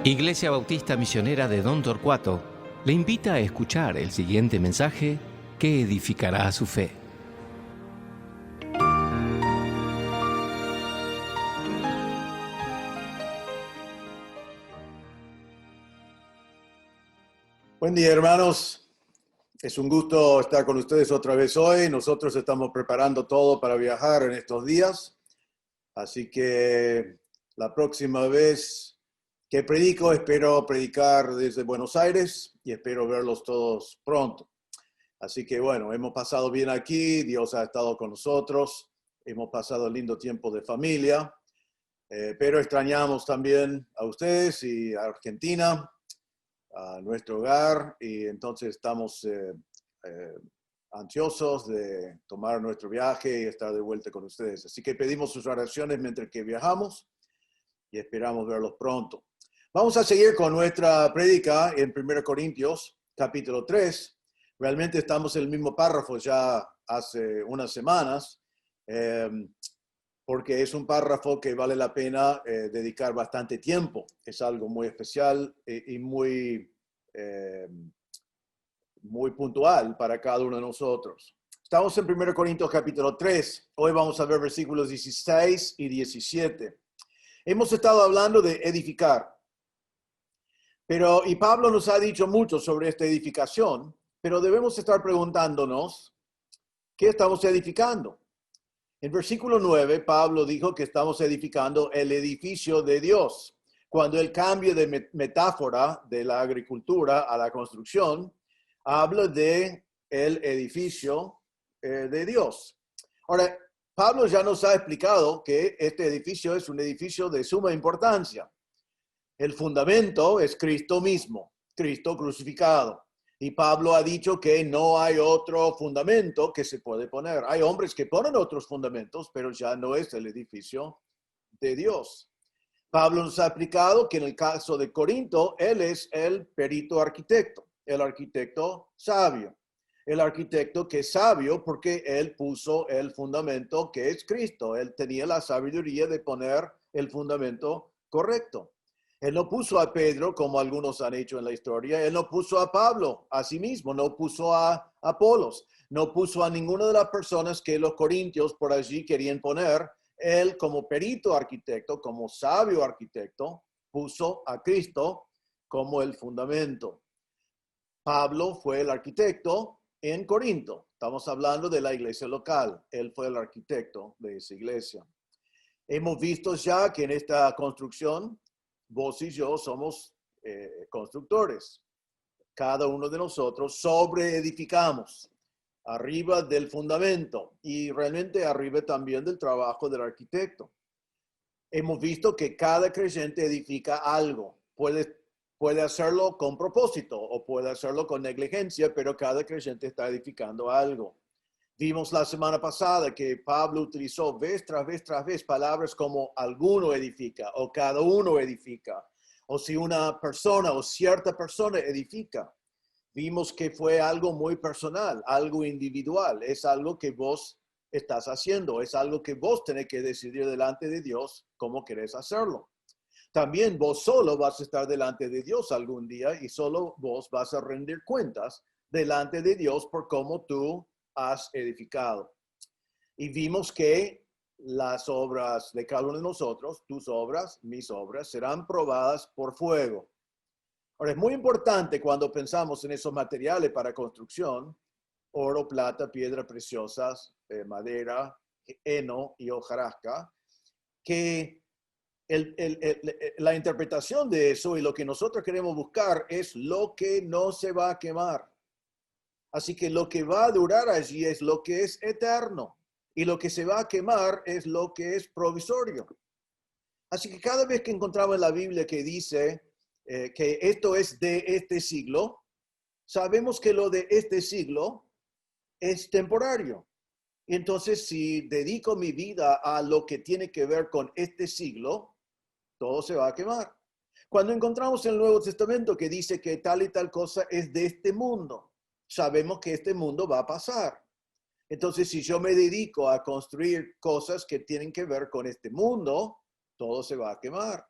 Iglesia Bautista Misionera de Don Torcuato le invita a escuchar el siguiente mensaje que edificará su fe. Buen día, hermanos. Es un gusto estar con ustedes otra vez hoy. Nosotros estamos preparando todo para viajar en estos días. Así que la próxima vez que predico, espero predicar desde Buenos Aires y espero verlos todos pronto. Así que bueno, hemos pasado bien aquí, Dios ha estado con nosotros, hemos pasado un lindo tiempo de familia, pero extrañamos también a ustedes y a Argentina, a nuestro hogar, y entonces estamos ansiosos de tomar nuestro viaje y estar de vuelta con ustedes. Así que pedimos sus oraciones mientras que viajamos y esperamos verlos pronto. Vamos a seguir con nuestra prédica en 1 Corintios, capítulo 3. Realmente estamos en el mismo párrafo ya hace unas semanas, porque es un párrafo que vale la pena dedicar bastante tiempo. Es algo muy especial y muy puntual para cada uno de nosotros. Estamos en 1 Corintios capítulo 3. Hoy vamos a ver versículos 16 y 17. Hemos estado hablando de edificar. Y Pablo nos ha dicho mucho sobre esta edificación, pero debemos estar preguntándonos, ¿qué estamos edificando? En versículo 9, Pablo dijo que estamos edificando el edificio de Dios. Cuando él cambia de metáfora de la agricultura a la construcción, habla de el edificio de Dios. Ahora, Pablo ya nos ha explicado que este edificio es un edificio de suma importancia. El fundamento es Cristo mismo, Cristo crucificado. Y Pablo ha dicho que no hay otro fundamento que se puede poner. Hay hombres que ponen otros fundamentos, pero ya no es el edificio de Dios. Pablo nos ha explicado que en el caso de Corinto, él es el perito arquitecto, el arquitecto sabio. El arquitecto que es sabio porque él puso el fundamento que es Cristo. Él tenía la sabiduría de poner el fundamento correcto. Él no puso a Pedro, como algunos han hecho en la historia. Él no puso a Pablo a sí mismo, no puso a Apolos, no puso a ninguna de las personas que los corintios por allí querían poner. Él, como perito arquitecto, como sabio arquitecto, puso a Cristo como el fundamento. Pablo fue el arquitecto en Corinto. Estamos hablando de la iglesia local. Él fue el arquitecto de esa iglesia. Hemos visto ya que en esta construcción, vos y yo somos constructores. Cada uno de nosotros sobreedificamos arriba del fundamento y realmente arriba también del trabajo del arquitecto. Hemos visto que cada creyente edifica algo. Puede hacerlo con propósito o puede hacerlo con negligencia, pero cada creyente está edificando algo. Vimos la semana pasada que Pablo utilizó vez tras vez palabras como alguno edifica o cada uno edifica, o si una persona o cierta persona edifica. Vimos que fue algo muy personal, algo individual, es algo que vos estás haciendo, es algo que vos tenés que decidir delante de Dios cómo querés hacerlo. También vos solo vas a estar delante de Dios algún día y solo vos vas a rendir cuentas delante de Dios por cómo tú has edificado. Y vimos que las obras de cada uno de nosotros, tus obras, mis obras, serán probadas por fuego. Ahora, es muy importante cuando pensamos en esos materiales para construcción, oro, plata, piedras preciosas, madera, heno y hojarasca, que la interpretación de eso y lo que nosotros queremos buscar es lo que no se va a quemar. Así que lo que va a durar allí es lo que es eterno y lo que se va a quemar es lo que es provisorio. Así que cada vez que encontramos en la Biblia que dice que esto es de este siglo, sabemos que lo de este siglo es temporario. Y entonces, si dedico mi vida a lo que tiene que ver con este siglo, todo se va a quemar. Cuando encontramos en el Nuevo Testamento que dice que tal y tal cosa es de este mundo, sabemos que este mundo va a pasar. Entonces, si yo me dedico a construir cosas que tienen que ver con este mundo, todo se va a quemar.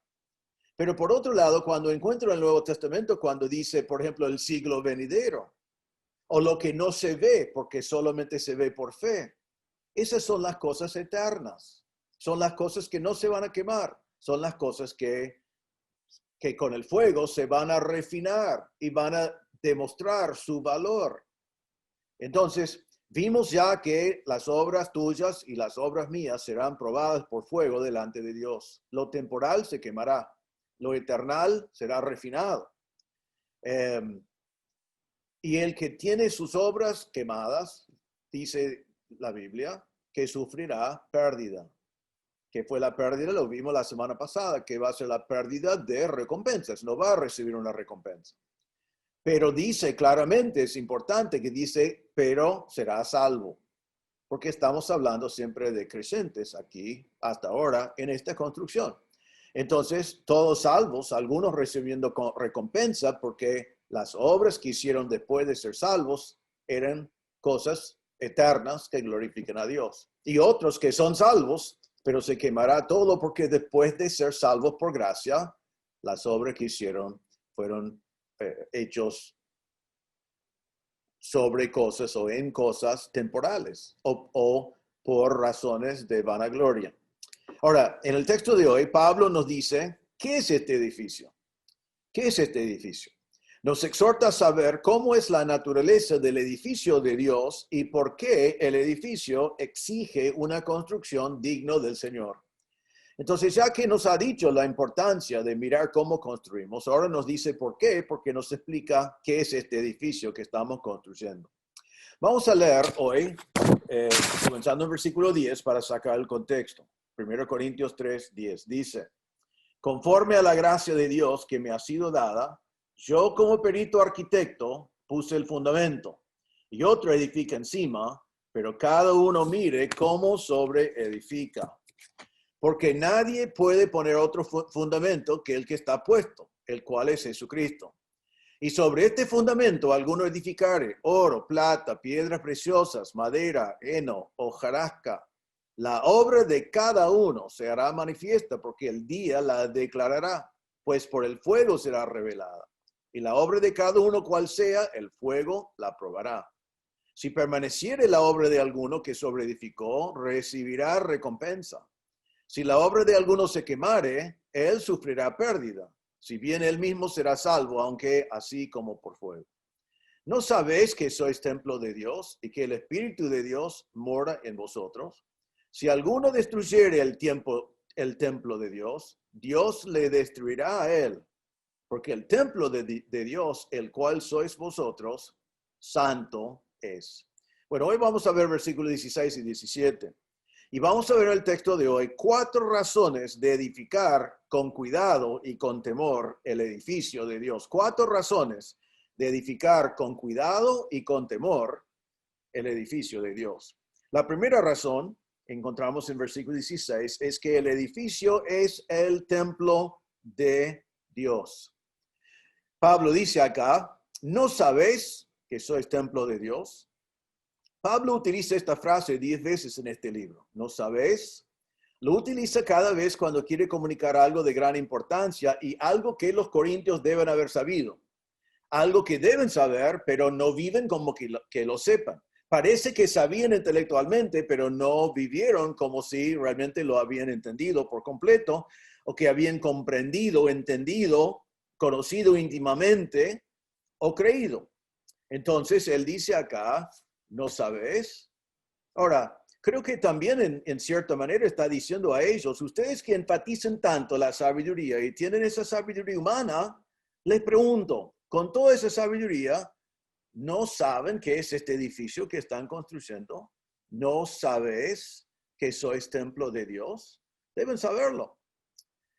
Pero por otro lado, cuando encuentro el Nuevo Testamento, cuando dice, por ejemplo, el siglo venidero, o lo que no se ve, porque solamente se ve por fe, esas son las cosas eternas. Son las cosas que no se van a quemar. Son las cosas que con el fuego se van a refinar y van a demostrar su valor. Entonces, vimos ya que las obras tuyas y las obras mías serán probadas por fuego delante de Dios. Lo temporal se quemará, lo eternal será refinado. Y el que tiene sus obras quemadas, dice la Biblia, que sufrirá pérdida. ¿Qué fue la pérdida? Lo vimos la semana pasada, que va a ser la pérdida de recompensas. No va a recibir una recompensa. Pero dice claramente, es importante que dice, pero será salvo. Porque estamos hablando siempre de creyentes aquí, hasta ahora, en esta construcción. Entonces, todos salvos, algunos recibiendo recompensa, porque las obras que hicieron después de ser salvos eran cosas eternas que glorifican a Dios. Y otros que son salvos, pero se quemará todo porque después de ser salvos por gracia, las obras que hicieron fueron hechos sobre cosas o en cosas temporales o por razones de vanagloria. Ahora, en el texto de hoy, Pablo nos dice, ¿qué es este edificio? ¿Qué es este edificio? Nos exhorta a saber cómo es la naturaleza del edificio de Dios y por qué el edificio exige una construcción digna del Señor. Entonces, ya que nos ha dicho la importancia de mirar cómo construimos, ahora nos dice por qué, porque nos explica qué es este edificio que estamos construyendo. Vamos a leer hoy, comenzando en versículo 10 para sacar el contexto. 1 Corintios 3, 10 dice, conforme a la gracia de Dios que me ha sido dada, yo como perito arquitecto puse el fundamento y otro edifica encima, pero cada uno mire cómo sobreedifica. Porque nadie puede poner otro fundamento que el que está puesto, el cual es Jesucristo. Y sobre este fundamento alguno edificare oro, plata, piedras preciosas, madera, heno, hojarasca. La obra de cada uno se hará manifiesta porque el día la declarará, pues por el fuego será revelada. Y la obra de cada uno cual sea, el fuego la probará. Si permaneciere la obra de alguno que sobreedificó, recibirá recompensa. Si la obra de alguno se quemare, él sufrirá pérdida. Si bien él mismo será salvo, aunque así como por fuego. ¿No sabéis que sois templo de Dios y que el Espíritu de Dios mora en vosotros? Si alguno destruyere el templo de Dios, Dios le destruirá a él. Porque el templo de Dios, el cual sois vosotros, santo es. Bueno, hoy vamos a ver versículos 16 y 17. Y vamos a ver en el texto de hoy 4 razones de edificar con cuidado y con temor el edificio de Dios. 4 razones de edificar con cuidado y con temor el edificio de Dios. La primera razón, encontramos en versículo 16, es que el edificio es el templo de Dios. Pablo dice acá, ¿no sabéis que sois templo de Dios? Pablo utiliza esta frase 10 veces en este libro. ¿No sabéis? Lo utiliza cada vez cuando quiere comunicar algo de gran importancia y algo que los corintios deben haber sabido. Algo que deben saber, pero no viven como que lo sepan. Parece que sabían intelectualmente, pero no vivieron como si realmente lo habían entendido por completo o que habían comprendido, entendido, conocido íntimamente o creído. Entonces, él dice acá, ¿no sabes? Ahora, creo que también en cierta manera está diciendo a ellos, ustedes que enfatizan tanto la sabiduría y tienen esa sabiduría humana, les pregunto, con toda esa sabiduría, ¿no saben qué es este edificio que están construyendo? ¿No sabes que sois templo de Dios? Deben saberlo.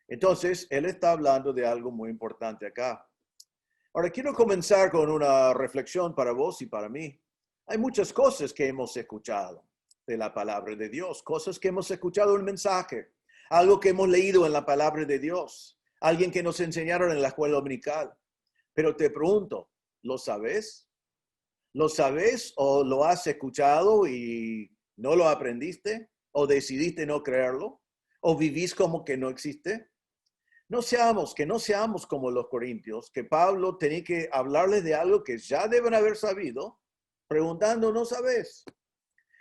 Entonces, él está hablando de algo muy importante acá. Ahora, quiero comenzar con una reflexión para vos y para mí. Hay muchas cosas que hemos escuchado de la palabra de Dios, cosas que hemos escuchado en el mensaje, algo que hemos leído en la palabra de Dios, alguien que nos enseñaron en la escuela dominical. Pero te pregunto, ¿lo sabes? ¿Lo sabes o lo has escuchado y no lo aprendiste? ¿O decidiste no creerlo? ¿O vivís como que no existe? que no seamos como los corintios, que Pablo tenía que hablarles de algo que ya deben haber sabido, preguntando, ¿no sabes?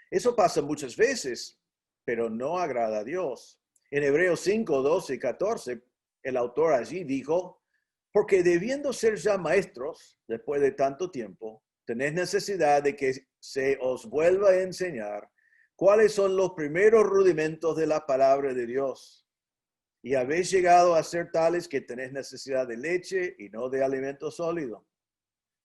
Eso pasa muchas veces, pero no agrada a Dios. En Hebreos 5, 12 y 14, el autor allí dijo, porque debiendo ser ya maestros, después de tanto tiempo, tenéis necesidad de que se os vuelva a enseñar cuáles son los primeros rudimentos de la palabra de Dios. Y habéis llegado a ser tales que tenéis necesidad de leche y no de alimento sólido.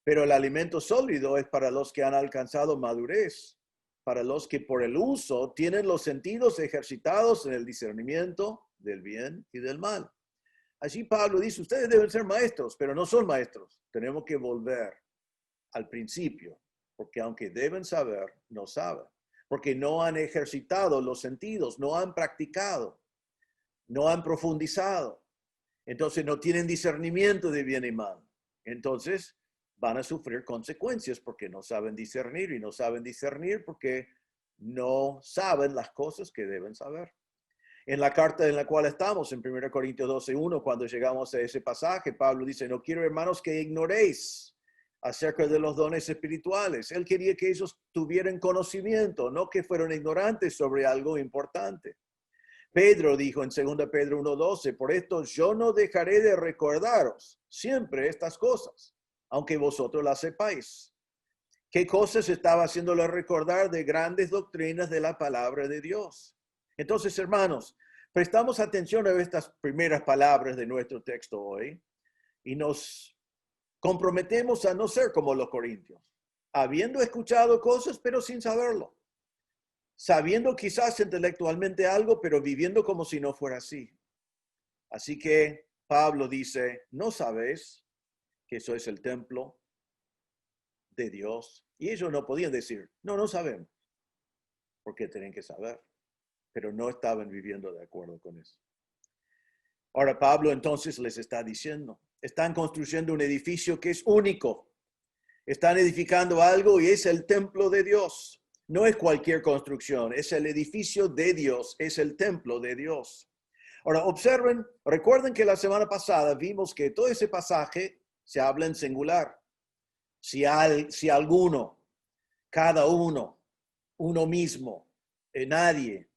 Pero el alimento sólido es para los que han alcanzado madurez, para los que por el uso tienen los sentidos ejercitados en el discernimiento del bien y del mal. Allí Pablo dice, ustedes deben ser maestros, pero no son maestros. Tenemos que volver al principio, porque aunque deben saber, no saben, porque no han ejercitado los sentidos, no han practicado, no han profundizado. Entonces no tienen discernimiento de bien y mal. Entonces van a sufrir consecuencias porque no saben discernir y no saben discernir porque no saben las cosas que deben saber. En la carta en la cual estamos, en 1 Corintios 12:1, cuando llegamos a ese pasaje, Pablo dice, no quiero, hermanos, que ignoréis acerca de los dones espirituales. Él quería que ellos tuvieran conocimiento, no que fueran ignorantes sobre algo importante. Pedro dijo en 2 Pedro 1:12, por esto yo no dejaré de recordaros siempre estas cosas, aunque vosotros las sepáis. ¿Qué cosas estaba haciéndole recordar de grandes doctrinas de la palabra de Dios? Entonces, hermanos, prestamos atención a estas primeras palabras de nuestro texto hoy y nos comprometemos a no ser como los corintios, habiendo escuchado cosas pero sin saberlo, sabiendo quizás intelectualmente algo, pero viviendo como si no fuera así. Así que Pablo dice, ¿no sabéis que sois el templo de Dios? Y ellos no podían decir, no sabemos, porque tienen que saber, pero no estaban viviendo de acuerdo con eso. Ahora Pablo entonces les está diciendo, están construyendo un edificio que es único, están edificando algo y es el templo de Dios. No es cualquier construcción, es el edificio de Dios, es el templo de Dios. Ahora, observen, recuerden que la semana pasada vimos que todo ese pasaje se habla en singular. Si alguno, cada uno, uno mismo, nadie.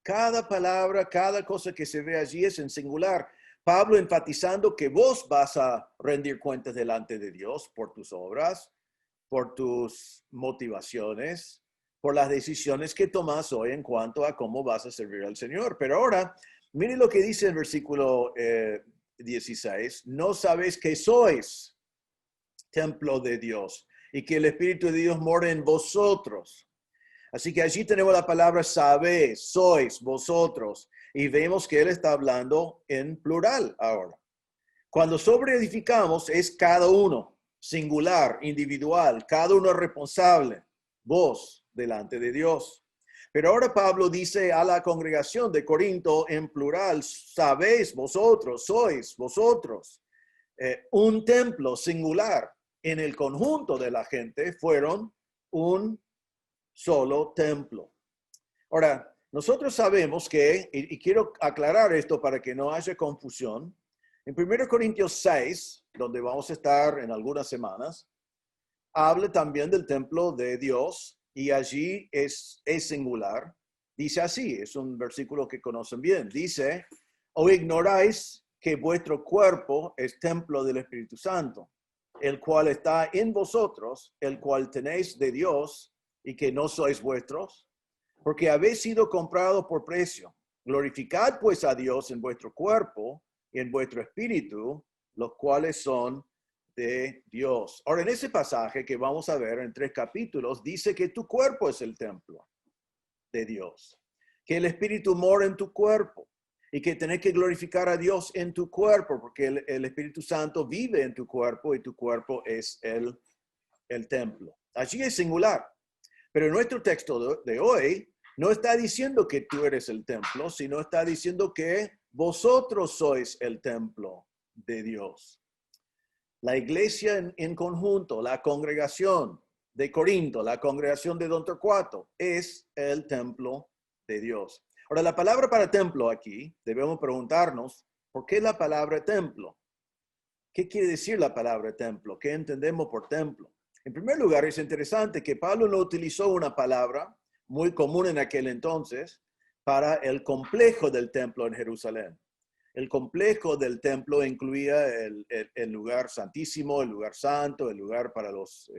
Cada palabra, cada cosa que se ve allí es en singular. Pablo enfatizando que vos vas a rendir cuentas delante de Dios por tus obras, por tus motivaciones, por las decisiones que tomas hoy en cuanto a cómo vas a servir al Señor. Pero ahora, miren lo que dice el versículo 16. No sabéis que sois templo de Dios y que el Espíritu de Dios mora en vosotros. Así que allí tenemos la palabra sabéis, sois, vosotros. Y vemos que él está hablando en plural ahora. Cuando sobreedificamos es cada uno, singular, individual, cada uno responsable, vos delante de Dios. Pero ahora Pablo dice a la congregación de Corinto en plural, sabéis vosotros, sois vosotros, un templo singular. En el conjunto de la gente fueron un solo templo. Ahora, nosotros sabemos que, y quiero aclarar esto para que no haya confusión, en 1 Corintios 6, donde vamos a estar en algunas semanas, habla también del templo de Dios y allí es singular. Dice así, es un versículo que conocen bien. Dice, ¿o ignoráis que vuestro cuerpo es templo del Espíritu Santo, el cual está en vosotros, el cual tenéis de Dios y que no sois vuestros? Porque habéis sido comprados por precio. Glorificad pues a Dios en vuestro cuerpo y en vuestro espíritu, los cuales son de Dios. Ahora, en ese pasaje que vamos a ver en 3 capítulos, dice que tu cuerpo es el templo de Dios, que el Espíritu mora en tu cuerpo y que tenés que glorificar a Dios en tu cuerpo, porque el Espíritu Santo vive en tu cuerpo y tu cuerpo es el templo. Allí es singular. Pero en nuestro texto de hoy no está diciendo que tú eres el templo, sino está diciendo que vosotros sois el templo de Dios. La iglesia en conjunto, la congregación de Corinto, la congregación de Don Torcuato, es el templo de Dios. Ahora, la palabra para templo aquí, debemos preguntarnos, ¿Por qué la palabra templo? ¿Qué quiere decir la palabra templo? ¿Qué entendemos por templo? En primer lugar, es interesante que Pablo no utilizó una palabra muy común en aquel entonces para el complejo del templo en Jerusalén. El complejo del templo incluía el lugar santísimo, el lugar santo, el lugar para los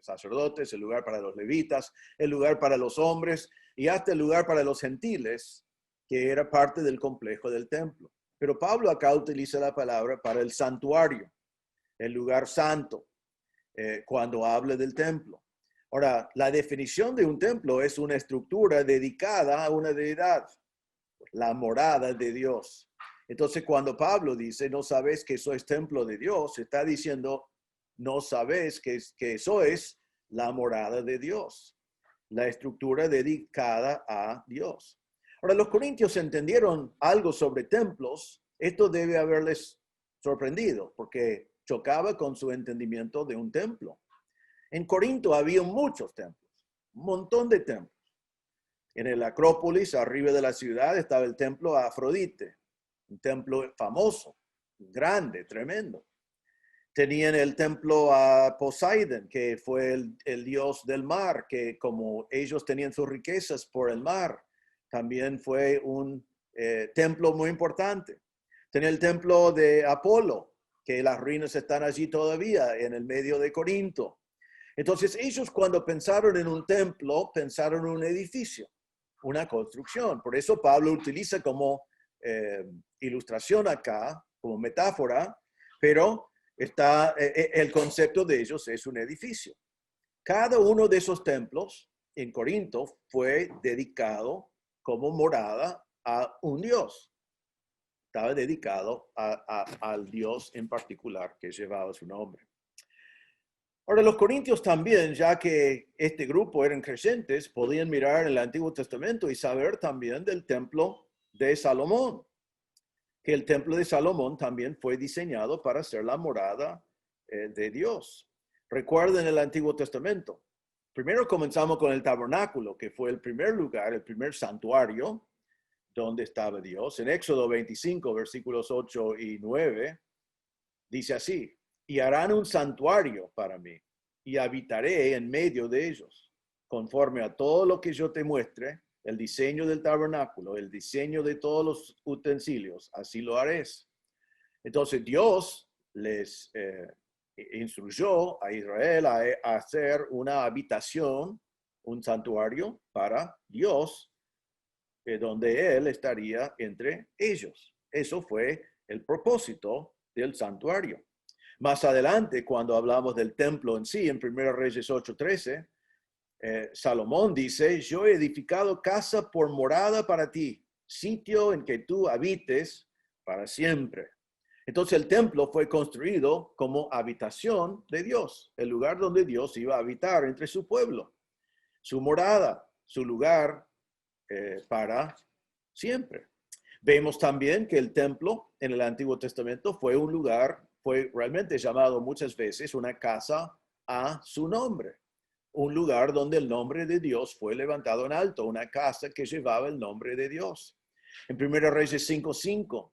sacerdotes, el lugar para los levitas, el lugar para los hombres y hasta el lugar para los gentiles, que era parte del complejo del templo. Pero Pablo acá utiliza la palabra para el santuario, el lugar santo, cuando habla del templo. Ahora, la definición de un templo es una estructura dedicada a una deidad, la morada de Dios. Entonces, cuando Pablo dice, no sabes que sois templo de Dios, está diciendo, no sabes que eso es la morada de Dios, la estructura dedicada a Dios. Ahora, los corintios entendieron algo sobre templos. Esto debe haberles sorprendido, porque chocaba con su entendimiento de un templo. En Corinto había muchos templos, un montón de templos. En el Acrópolis, arriba de la ciudad, estaba el templo a Afrodite, un templo famoso, grande, tremendo. Tenían el templo a Poseidon, que fue el dios del mar, que como ellos tenían sus riquezas por el mar, también fue un templo muy importante. Tenía el templo de Apolo, que las ruinas están allí todavía, en el medio de Corinto. Entonces ellos cuando pensaron en un templo, pensaron en un edificio, una construcción. Por eso Pablo utiliza como ilustración acá, como metáfora, pero el concepto de ellos es un edificio. Cada uno de esos templos en Corinto fue dedicado como morada a un dios. Estaba dedicado al dios en particular que llevaba su nombre. Ahora, los corintios también, ya que este grupo eran creyentes, podían mirar el Antiguo Testamento y saber también del templo de Salomón, que el templo de Salomón también fue diseñado para ser la morada de Dios. Recuerden el Antiguo Testamento. Primero comenzamos con el tabernáculo, que fue el primer lugar, el primer santuario donde estaba Dios. En Éxodo 25, versículos 8 y 9, dice así: y harán un santuario para mí, y habitaré en medio de ellos, conforme a todo lo que yo te muestre, el diseño del tabernáculo, el diseño de todos los utensilios, así lo haré. Entonces Dios les instruyó a Israel a hacer una habitación, un santuario para Dios, donde Él estaría entre ellos. Eso fue el propósito del santuario. Más adelante, cuando hablamos del templo en sí, en 1 Reyes 8:13, Salomón dice, yo he edificado casa por morada para ti, sitio en que tú habites para siempre. Entonces el templo fue construido como habitación de Dios, el lugar donde Dios iba a habitar entre su pueblo, su morada, su lugar para siempre. Vemos también que el templo en el Antiguo Testamento fue un lugar, fue realmente llamado muchas veces una casa a su nombre, un lugar donde el nombre de Dios fue levantado en alto, una casa que llevaba el nombre de Dios. En 1 Reyes 5:5,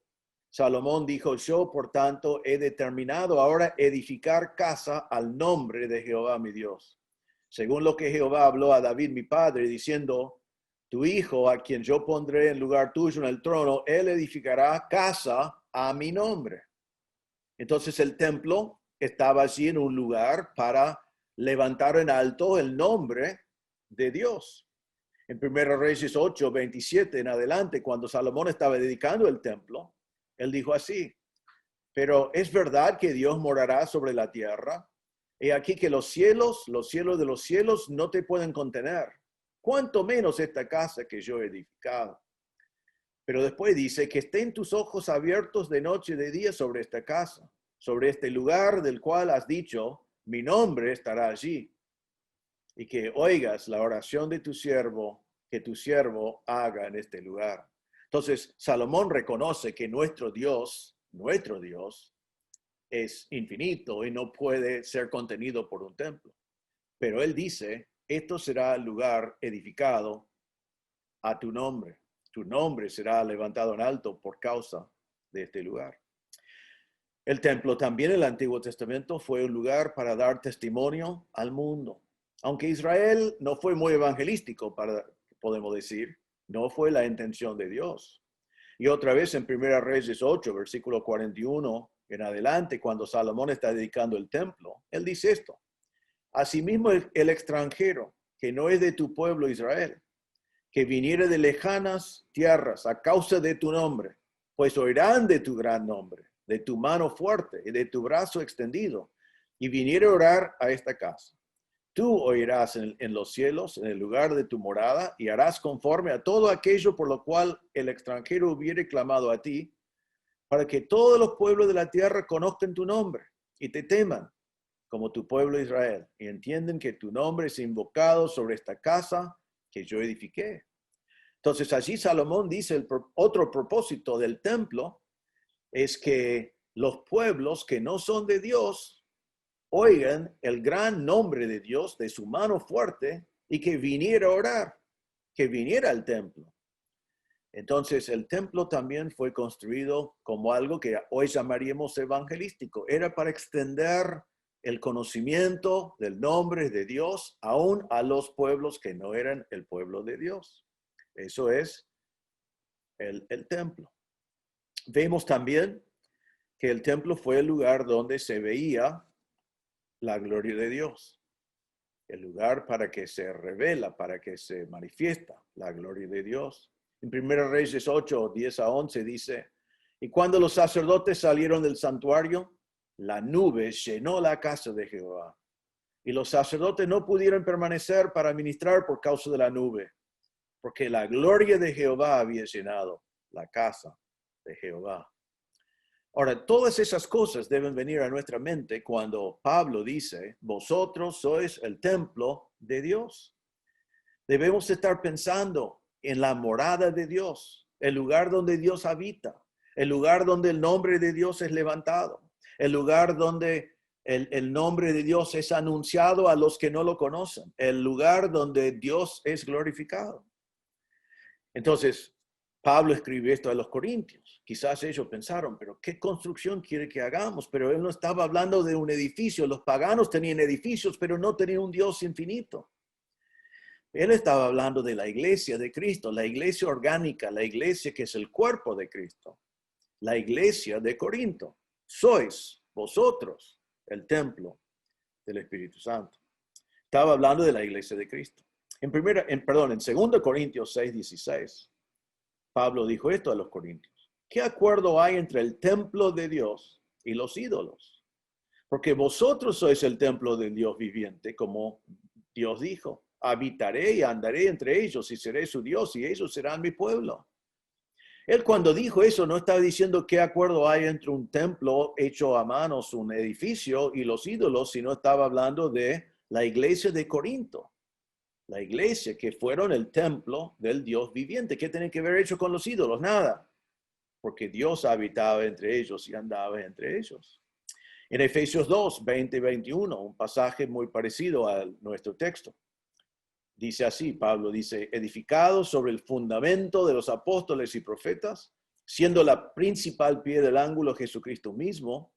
Salomón dijo, yo por tanto he determinado ahora edificar casa al nombre de Jehová mi Dios, según lo que Jehová habló a David mi padre, diciendo, tu hijo, a quien yo pondré en lugar tuyo en el trono, él edificará casa a mi nombre. Entonces el templo estaba allí en un lugar para levantar en alto el nombre de Dios. En 1 Reyes 8:27 en adelante, cuando Salomón estaba dedicando el templo, él dijo así, pero es verdad que Dios morará sobre la tierra. He aquí que los cielos de los cielos no te pueden contener, cuanto menos esta casa que yo he edificado. Pero después dice que estén tus ojos abiertos de noche y de día sobre esta casa, sobre este lugar del cual has dicho, mi nombre estará allí. Y que oigas la oración de tu siervo, que tu siervo haga en este lugar. Entonces, Salomón reconoce que nuestro Dios es infinito y no puede ser contenido por un templo. Pero él dice, esto será el lugar edificado a tu nombre. Tu nombre será levantado en alto por causa de este lugar. El templo también en el Antiguo Testamento fue un lugar para dar testimonio al mundo. Aunque Israel no fue muy evangelístico, podemos decir, no fue la intención de Dios. Y otra vez en 1 Reyes 8, versículo 41 en adelante, cuando Salomón está dedicando el templo, él dice esto: asimismo el extranjero, que no es de tu pueblo Israel, que viniere de lejanas tierras a causa de tu nombre, pues oirán de tu gran nombre, de tu mano fuerte y de tu brazo extendido, y viniere a orar a esta casa. Tú oirás en los cielos, en el lugar de tu morada, y harás conforme a todo aquello por lo cual el extranjero hubiere clamado a ti, para que todos los pueblos de la tierra conozcan tu nombre y te teman, como tu pueblo Israel, y entienden que tu nombre es invocado sobre esta casa que yo edifiqué. Entonces allí Salomón dice otro propósito del templo es que los pueblos que no son de Dios oigan el gran nombre de Dios, de su mano fuerte, y que viniera a orar, que viniera al templo. Entonces el templo también fue construido como algo que hoy llamaríamos evangelístico. Era para extender el conocimiento del nombre de Dios aún a los pueblos que no eran el pueblo de Dios. Eso es el templo. Vemos también que el templo fue el lugar donde se veía la gloria de Dios, el lugar para que se revela, para que se manifiesta la gloria de Dios. En 1 Reyes 8, 10 a 11 dice: y cuando los sacerdotes salieron del santuario, la nube llenó la casa de Jehová, y los sacerdotes no pudieron permanecer para ministrar por causa de la nube, porque la gloria de Jehová había llenado la casa de Jehová. Ahora, todas esas cosas deben venir a nuestra mente cuando Pablo dice: vosotros sois el templo de Dios. Debemos estar pensando en la morada de Dios, el lugar donde Dios habita, el lugar donde el nombre de Dios es levantado, el lugar donde el nombre de Dios es anunciado a los que no lo conocen, el lugar donde Dios es glorificado. Entonces, Pablo escribe esto a los corintios. Quizás ellos pensaron, pero ¿qué construcción quiere que hagamos? Pero él no estaba hablando de un edificio. Los paganos tenían edificios, pero no tenían un Dios infinito. Él estaba hablando de la iglesia de Cristo, la iglesia orgánica, la iglesia que es el cuerpo de Cristo, la iglesia de Corinto. Sois vosotros el templo del Espíritu Santo. Estaba hablando de la iglesia de Cristo. En 2 Corintios 6, 16. Pablo dijo esto a los corintios: ¿qué acuerdo hay entre el templo de Dios y los ídolos? Porque vosotros sois el templo del Dios viviente, como Dios dijo: habitaré y andaré entre ellos y seré su Dios y ellos serán mi pueblo. Él cuando dijo eso no estaba diciendo qué acuerdo hay entre un templo hecho a manos, un edificio, y los ídolos, sino estaba hablando de la iglesia de Corinto. La iglesia que fueron el templo del Dios viviente. ¿Qué tiene que ver eso con los ídolos? Nada. Porque Dios habitaba entre ellos y andaba entre ellos. En Efesios 2, 20 y 21, un pasaje muy parecido a nuestro texto. Dice así, Pablo dice: edificados sobre el fundamento de los apóstoles y profetas, siendo la principal pie del ángulo Jesucristo mismo,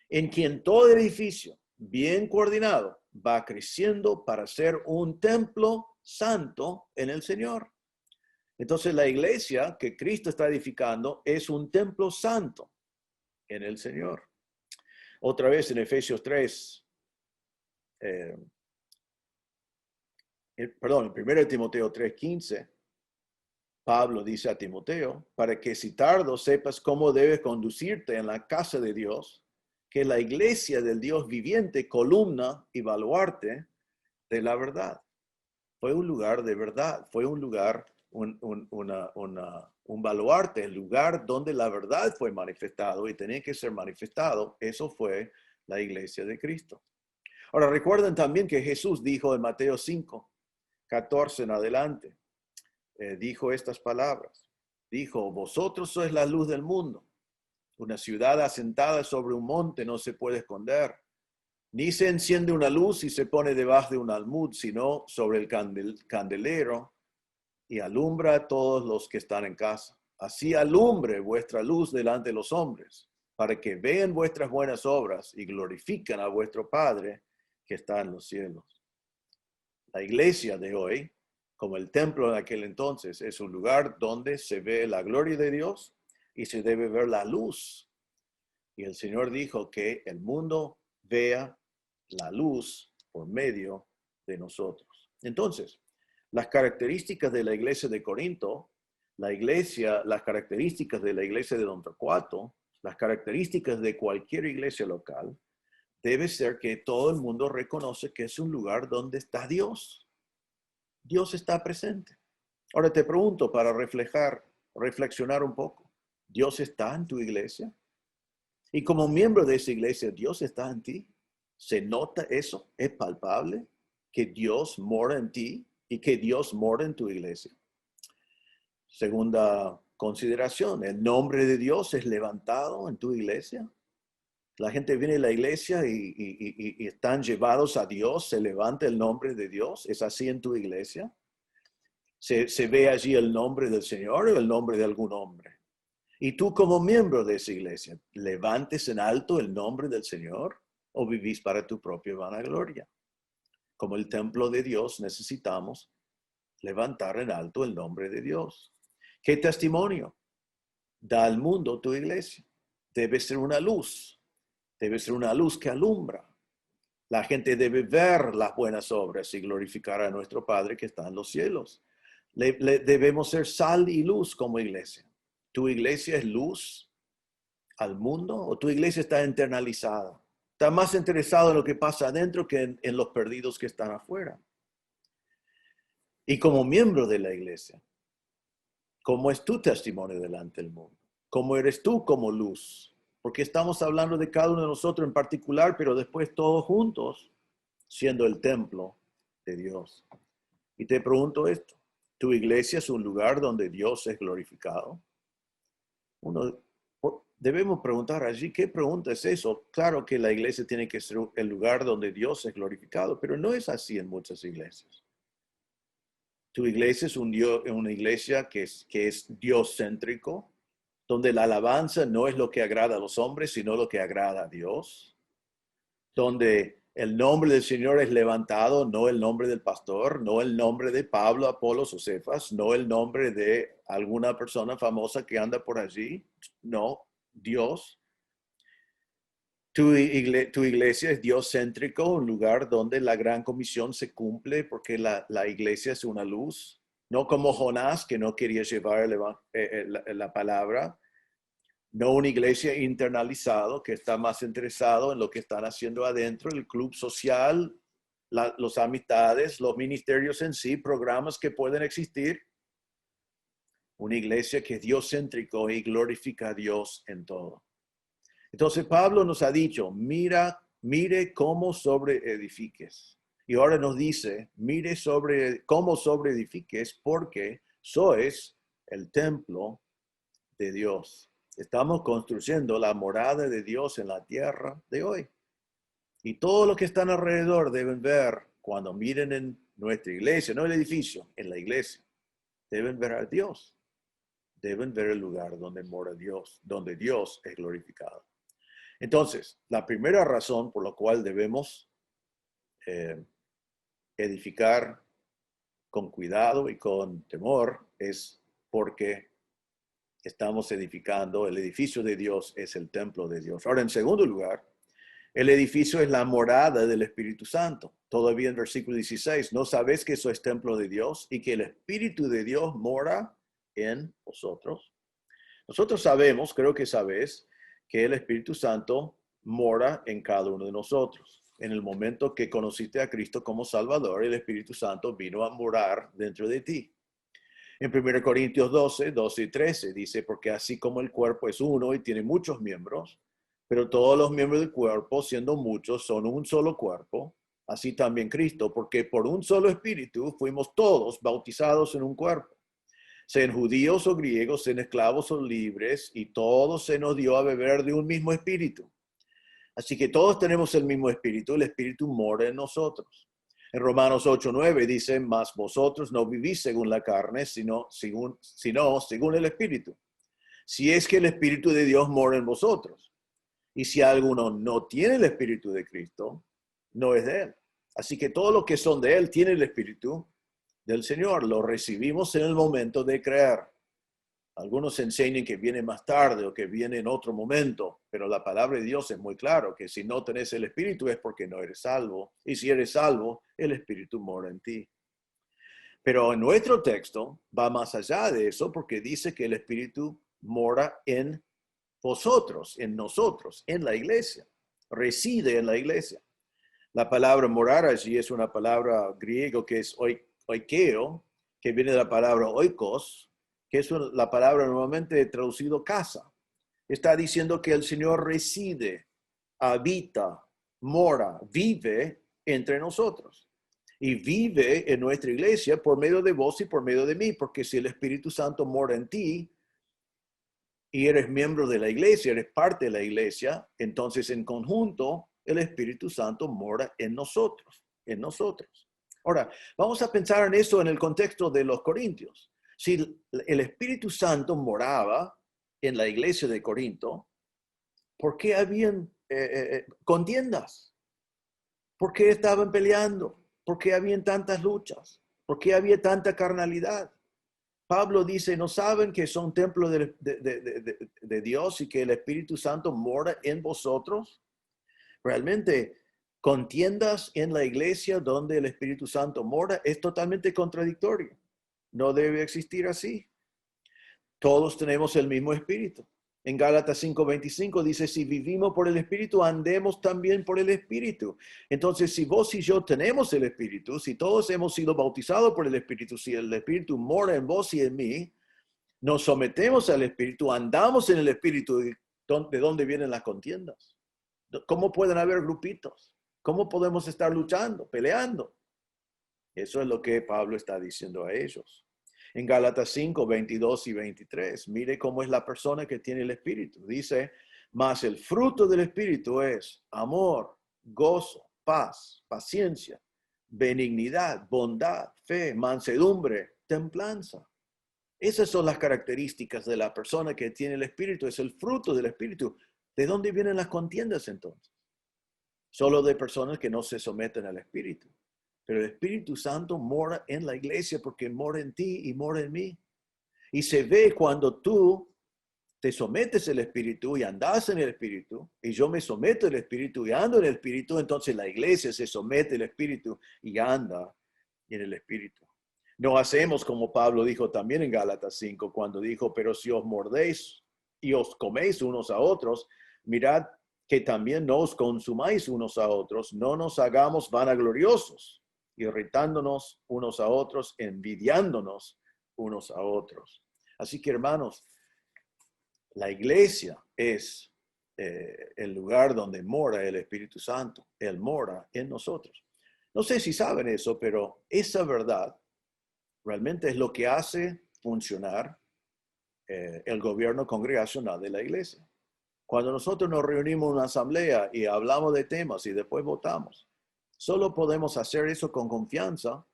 en quien todo edificio bien coordinado va creciendo para ser un templo santo en el Señor. Entonces la iglesia que Cristo está edificando es un templo santo en el Señor. Otra vez en Efesios 3, en 1 Timoteo 3:15, Pablo dice a Timoteo: para que si tardo sepas cómo debes conducirte en la casa de Dios, que la iglesia del Dios viviente, columna y baluarte de la verdad. Fue un lugar de verdad, fue un lugar, un baluarte, el lugar donde la verdad fue manifestado y tenía que ser manifestado. Eso fue la iglesia de Cristo. Ahora recuerden también que Jesús dijo en Mateo 5, 14 en adelante, dijo estas palabras. Dijo: vosotros sois la luz del mundo. Una ciudad asentada sobre un monte no se puede esconder, ni se enciende una luz y se pone debajo de un almud, sino sobre el candelero, y alumbra a todos los que están en casa. Así alumbre vuestra luz delante de los hombres, para que vean vuestras buenas obras y glorifiquen a vuestro Padre que está en los cielos. La iglesia de hoy, como el templo de aquel entonces, es un lugar donde se ve la gloria de Dios y se debe ver la luz. Y el Señor dijo que el mundo vea la luz por medio de nosotros. Entonces, las características de la iglesia de Corinto, las características de la iglesia de Don Torcuato, las características de cualquier iglesia local, debe ser que todo el mundo reconoce que es un lugar donde está Dios. Dios está presente. Ahora te pregunto para reflexionar un poco. ¿Dios está en tu iglesia? Y como miembro de esa iglesia, ¿Dios está en ti? ¿Se nota eso? ¿Es palpable que Dios mora en ti y que Dios mora en tu iglesia? Segunda consideración, ¿el nombre de Dios es levantado en tu iglesia? La gente viene a la iglesia y están llevados a Dios, se levanta el nombre de Dios. ¿Es así en tu iglesia? ¿Se ve allí el nombre del Señor o el nombre de algún hombre? Y tú como miembro de esa iglesia, ¿levantes en alto el nombre del Señor o vivís para tu propia vanagloria? Como el templo de Dios necesitamos levantar en alto el nombre de Dios. ¿Qué testimonio da al mundo tu iglesia? Debe ser una luz. Debe ser una luz que alumbra. La gente debe ver las buenas obras y glorificar a nuestro Padre que está en los cielos. Debemos ser sal y luz como iglesia. ¿Tu iglesia es luz al mundo o tu iglesia está internalizada? Está más interesado en lo que pasa adentro que en los perdidos que están afuera. Y como miembro de la iglesia, ¿cómo es tu testimonio delante del mundo? ¿Cómo eres tú como luz? Porque estamos hablando de cada uno de nosotros en particular, pero después todos juntos siendo el templo de Dios. Y te pregunto esto, ¿tu iglesia es un lugar donde Dios es glorificado? Debemos preguntar allí, ¿qué pregunta es eso? Claro que la iglesia tiene que ser el lugar donde Dios es glorificado, pero no es así en muchas iglesias. Tu iglesia es una iglesia que es Dios-céntrico, donde la alabanza no es lo que agrada a los hombres, sino lo que agrada a Dios, donde el nombre del Señor es levantado, no el nombre del pastor, no el nombre de Pablo, Apolos o Cefas, no el nombre de alguna persona famosa que anda por allí, no, Dios. Tu iglesia es Dios-céntrico, un lugar donde la gran comisión se cumple porque la iglesia es una luz, no como Jonás que no quería llevar la palabra, no una iglesia internalizado que está más interesado en lo que están haciendo adentro, el club social, los amistades, los ministerios en sí, programas que pueden existir. Una iglesia que es Dios-céntrico y glorifica a Dios en todo. Entonces Pablo nos ha dicho, mire cómo sobreedifiques. Y ahora nos dice, mire cómo sobreedifiques porque sois el templo de Dios. Estamos construyendo la morada de Dios en la tierra de hoy. Y todos los que están alrededor deben ver, cuando miren en nuestra iglesia, no el edificio, en la iglesia, deben ver a Dios. Deben ver el lugar donde mora Dios, donde Dios es glorificado. Entonces, la primera razón por la cual debemos edificar con cuidado y con temor es porque estamos edificando, el edificio de Dios es el templo de Dios. Ahora, en segundo lugar, el edificio es la morada del Espíritu Santo. Todavía en versículo 16, ¿no sabéis que sois templo de Dios y que el Espíritu de Dios mora en vosotros? Nosotros sabemos, creo que sabéis, que el Espíritu Santo mora en cada uno de nosotros. En el momento que conociste a Cristo como Salvador, el Espíritu Santo vino a morar dentro de ti. En 1 Corintios 12 y 13 dice, porque así como el cuerpo es uno y tiene muchos miembros, pero todos los miembros del cuerpo, siendo muchos, son un solo cuerpo, así también Cristo, porque por un solo espíritu fuimos todos bautizados en un cuerpo, sean judíos o griegos, sean esclavos o libres, y todos se nos dio a beber de un mismo espíritu. Así que todos tenemos el mismo espíritu, el espíritu mora en nosotros. En Romanos 8:9 dice, mas vosotros no vivís según la carne, sino según el espíritu. si es que el Espíritu de Dios mora en vosotros. Y si alguno no tiene el Espíritu de Cristo, no es de él. Así que todos los que son de él tienen el Espíritu del Señor. Lo recibimos en el momento de creer. Algunos enseñan que viene más tarde o que viene en otro momento, pero la palabra de Dios es muy claro, que si no tenés el Espíritu es porque no eres salvo. Y si eres salvo, el Espíritu mora en ti. Pero en nuestro texto va más allá de eso porque dice que el Espíritu mora en vosotros, en nosotros, en la iglesia. Reside en la iglesia. La palabra morar allí es una palabra griego que es oikeo, que viene de la palabra oikos, que es la palabra normalmente traducido casa. Está diciendo que el Señor reside, habita, mora, vive entre nosotros. Y vive en nuestra iglesia por medio de vos y por medio de mí, porque si el Espíritu Santo mora en ti y eres miembro de la iglesia, eres parte de la iglesia, entonces en conjunto el Espíritu Santo mora en nosotros, en nosotros. Ahora, vamos a pensar en eso en el contexto de los Corintios. Si el Espíritu Santo moraba en la iglesia de Corinto, ¿por qué habían contiendas? ¿Por qué estaban peleando? ¿Por qué habían tantas luchas? ¿Por qué había tanta carnalidad? Pablo dice, ¿no saben que son templo de Dios y que el Espíritu Santo mora en vosotros? Realmente, contiendas en la iglesia donde el Espíritu Santo mora es totalmente contradictorio. No debe existir así. Todos tenemos el mismo Espíritu. En Gálatas 5:25 dice, si vivimos por el Espíritu, andemos también por el Espíritu. Entonces, si vos y yo tenemos el Espíritu, si todos hemos sido bautizados por el Espíritu, si el Espíritu mora en vos y en mí, nos sometemos al Espíritu, andamos en el Espíritu, ¿de dónde vienen las contiendas? ¿Cómo pueden haber grupitos? ¿Cómo podemos estar luchando, peleando? Eso es lo que Pablo está diciendo a ellos. En Gálatas 5, 22 y 23, mire cómo es la persona que tiene el Espíritu. Dice, mas el fruto del Espíritu es amor, gozo, paz, paciencia, benignidad, bondad, fe, mansedumbre, templanza. Esas son las características de la persona que tiene el Espíritu. Es el fruto del Espíritu. ¿De dónde vienen las contiendas entonces? Solo de personas que no se someten al Espíritu. Pero el Espíritu Santo mora en la iglesia porque mora en ti y mora en mí. Y se ve cuando tú te sometes al Espíritu y andas en el Espíritu, y yo me someto al Espíritu y ando en el Espíritu, entonces la iglesia se somete al Espíritu y anda en el Espíritu. No hacemos como Pablo dijo también en Gálatas 5, cuando dijo, pero si os mordéis y os coméis unos a otros, mirad que también no os consumáis unos a otros, no nos hagamos vanagloriosos, irritándonos unos a otros, envidiándonos unos a otros. Así que, hermanos, la iglesia es el lugar donde mora el Espíritu Santo. Él mora en nosotros. No sé si saben eso, pero esa verdad realmente es lo que hace funcionar el gobierno congregacional de la iglesia. Cuando nosotros nos reunimos en una asamblea y hablamos de temas y después votamos, solo podemos hacer eso con confianza,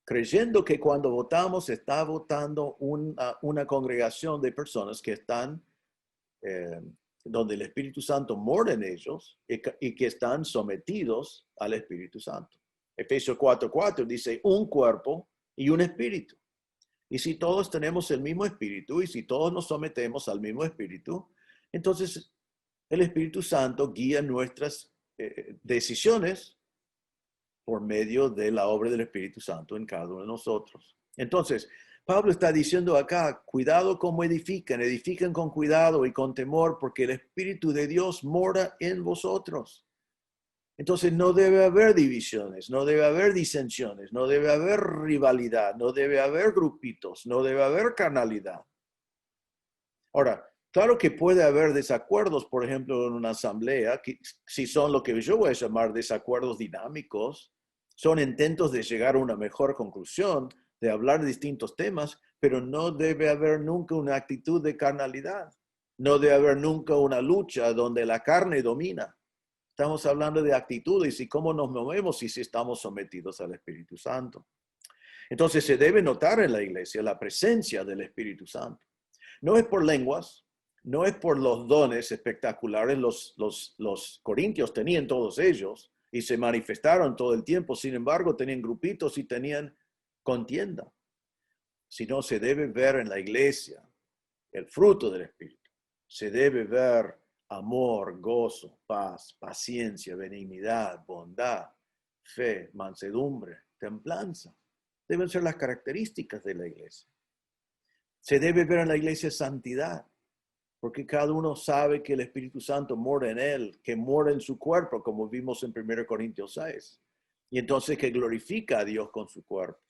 creyendo que cuando votamos está votando una congregación de personas que están, donde el Espíritu Santo mora en ellos y que están sometidos al Espíritu Santo. Efesios 4:4 dice, un cuerpo y un espíritu. Y si todos tenemos el mismo espíritu y si todos nos sometemos al mismo espíritu, entonces el Espíritu Santo guía nuestras decisiones por medio de la obra del Espíritu Santo en cada uno de nosotros. Entonces, Pablo está diciendo acá, cuidado cómo edifican con cuidado y con temor, porque el Espíritu de Dios mora en vosotros. Entonces no debe haber divisiones, no debe haber disensiones, no debe haber rivalidad, no debe haber grupitos, no debe haber carnalidad. Ahora, claro que puede haber desacuerdos, por ejemplo, en una asamblea, que si son lo que yo voy a llamar desacuerdos dinámicos, son intentos de llegar a una mejor conclusión, de hablar de distintos temas, pero no debe haber nunca una actitud de carnalidad. No debe haber nunca una lucha donde la carne domina. Estamos hablando de actitudes y cómo nos movemos y si estamos sometidos al Espíritu Santo. Entonces se debe notar en la iglesia la presencia del Espíritu Santo. No es por lenguas, no es por los dones espectaculares, los corintios tenían todos ellos y se manifestaron todo el tiempo, sin embargo tenían grupitos y tenían contienda. Sino se debe ver en la iglesia el fruto del Espíritu. Se debe ver amor, gozo, paz, paciencia, benignidad, bondad, fe, mansedumbre, templanza. Deben ser las características de la iglesia. Se debe ver en la iglesia santidad, porque cada uno sabe que el Espíritu Santo mora en él, que mora en su cuerpo, como vimos en 1 Corintios 6. Y entonces que glorifica a Dios con su cuerpo.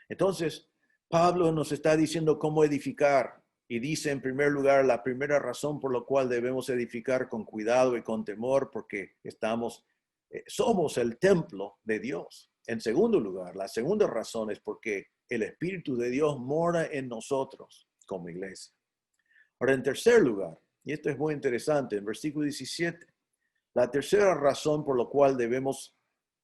Entonces, Pablo nos está diciendo cómo edificar. Y dice en primer lugar, la primera razón por la cual debemos edificar con cuidado y con temor, porque somos el templo de Dios. En segundo lugar, la segunda razón es porque el Espíritu de Dios mora en nosotros como iglesia. Ahora, en tercer lugar, y esto es muy interesante, en versículo 17, la tercera razón por la cual debemos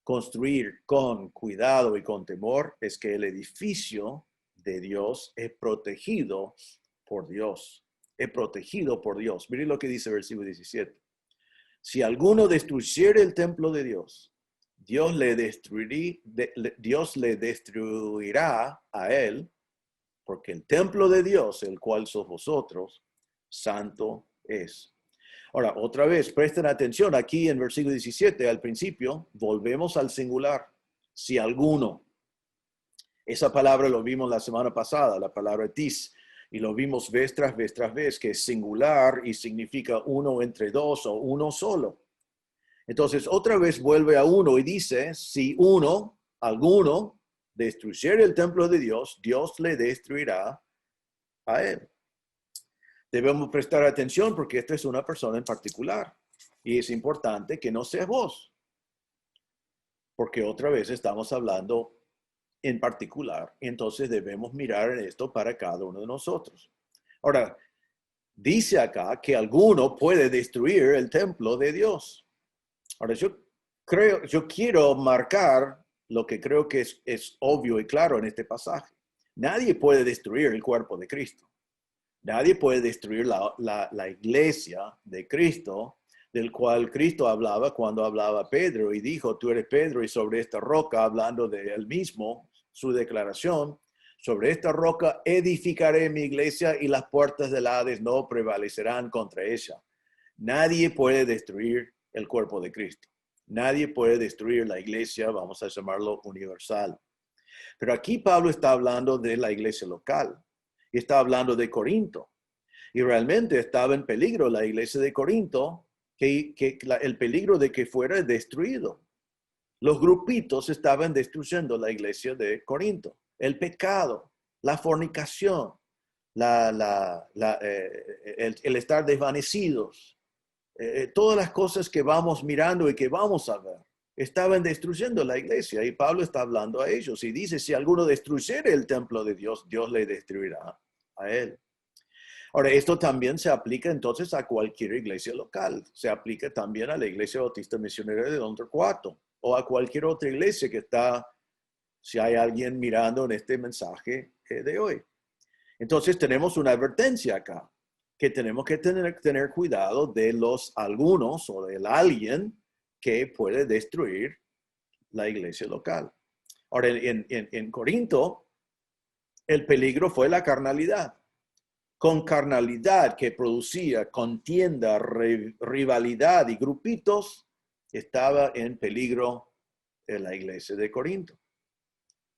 construir con cuidado y con temor es que el edificio de Dios es protegido por Dios. Es protegido por Dios. Miren lo que dice el versículo 17. Si alguno destruyere el templo de Dios, Dios le destruirá a él, porque el templo de Dios, el cual sois vosotros, santo es. Ahora, otra vez, presten atención aquí en versículo 17, al principio, volvemos al singular. Si alguno. Esa palabra lo vimos la semana pasada, la palabra tis, y lo vimos vez tras vez, que es singular y significa uno entre dos o uno solo. Entonces, otra vez vuelve a uno y dice, si alguno, destruyere el templo de Dios, Dios le destruirá a él. Debemos prestar atención porque esta es una persona en particular y es importante que no seas vos, porque otra vez estamos hablando en particular, y entonces debemos mirar en esto para cada uno de nosotros. Ahora, dice acá que alguno puede destruir el templo de Dios. Ahora, yo quiero marcar lo que creo que es obvio y claro en este pasaje. Nadie puede destruir el cuerpo de Cristo. Nadie puede destruir la iglesia de Cristo, del cual Cristo hablaba cuando hablaba a Pedro y dijo, tú eres Pedro y sobre esta roca, hablando de él mismo, su declaración, sobre esta roca edificaré mi iglesia y las puertas del Hades no prevalecerán contra ella. Nadie puede destruir el cuerpo de Cristo. Nadie puede destruir la iglesia, vamos a llamarlo universal. Pero aquí Pablo está hablando de la iglesia local y está hablando de Corinto. Y realmente estaba en peligro la iglesia de Corinto, el peligro de que fuera destruido. Los grupitos estaban destruyendo la iglesia de Corinto. El pecado, la fornicación, el estar desvanecidos, todas las cosas que vamos mirando y que vamos a ver, estaban destruyendo la iglesia. Y Pablo está hablando a ellos y dice, si alguno destruyere el templo de Dios, Dios le destruirá a él. Ahora, esto también se aplica entonces a cualquier iglesia local. Se aplica también a la Iglesia Bautista Misionera de Don Torcuato o a cualquier otra iglesia que está, si hay alguien mirando en este mensaje de hoy. Entonces tenemos una advertencia acá, que tenemos que tener cuidado de los algunos o del alguien que puede destruir la iglesia local. Ahora, en Corinto, el peligro fue la carnalidad. Con carnalidad que producía contienda, rivalidad y grupitos, estaba en peligro en la iglesia de Corinto.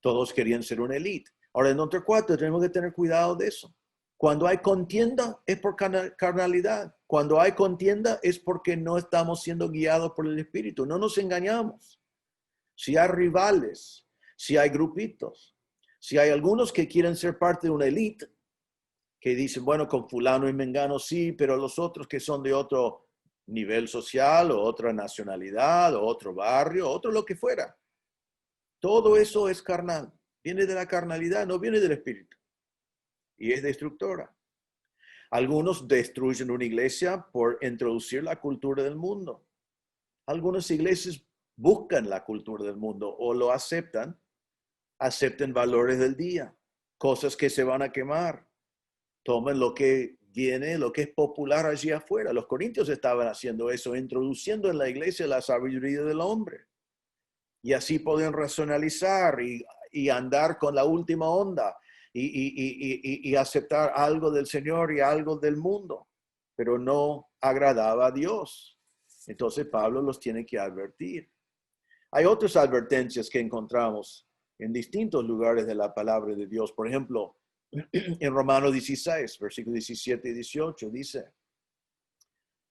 Todos querían ser una élite. Ahora, en otro cuarto tenemos que tener cuidado de eso. Cuando hay contienda es por carnalidad. Cuando hay contienda es porque no estamos siendo guiados por el Espíritu. No nos engañamos. Si hay rivales, si hay grupitos, si hay algunos que quieren ser parte de una élite, que dicen, bueno, con fulano y mengano sí, pero los otros que son de otro nivel social o otra nacionalidad o otro barrio, otro lo que fuera. Todo eso es carnal. Viene de la carnalidad, no viene del Espíritu. Y es destructora. Algunos destruyen una iglesia por introducir la cultura del mundo. Algunas iglesias buscan la cultura del mundo o lo aceptan valores del día, cosas que se van a quemar. Tomen lo que viene, lo que es popular allí afuera. Los corintios estaban haciendo eso, introduciendo en la iglesia la sabiduría del hombre. Y así pueden racionalizar y andar con la última onda y aceptar algo del Señor y algo del mundo, pero no agradaba a Dios. Entonces Pablo los tiene que advertir. Hay otras advertencias que encontramos en distintos lugares de la palabra de Dios. Por ejemplo, en Romanos 16, versículos 17 y 18, dice: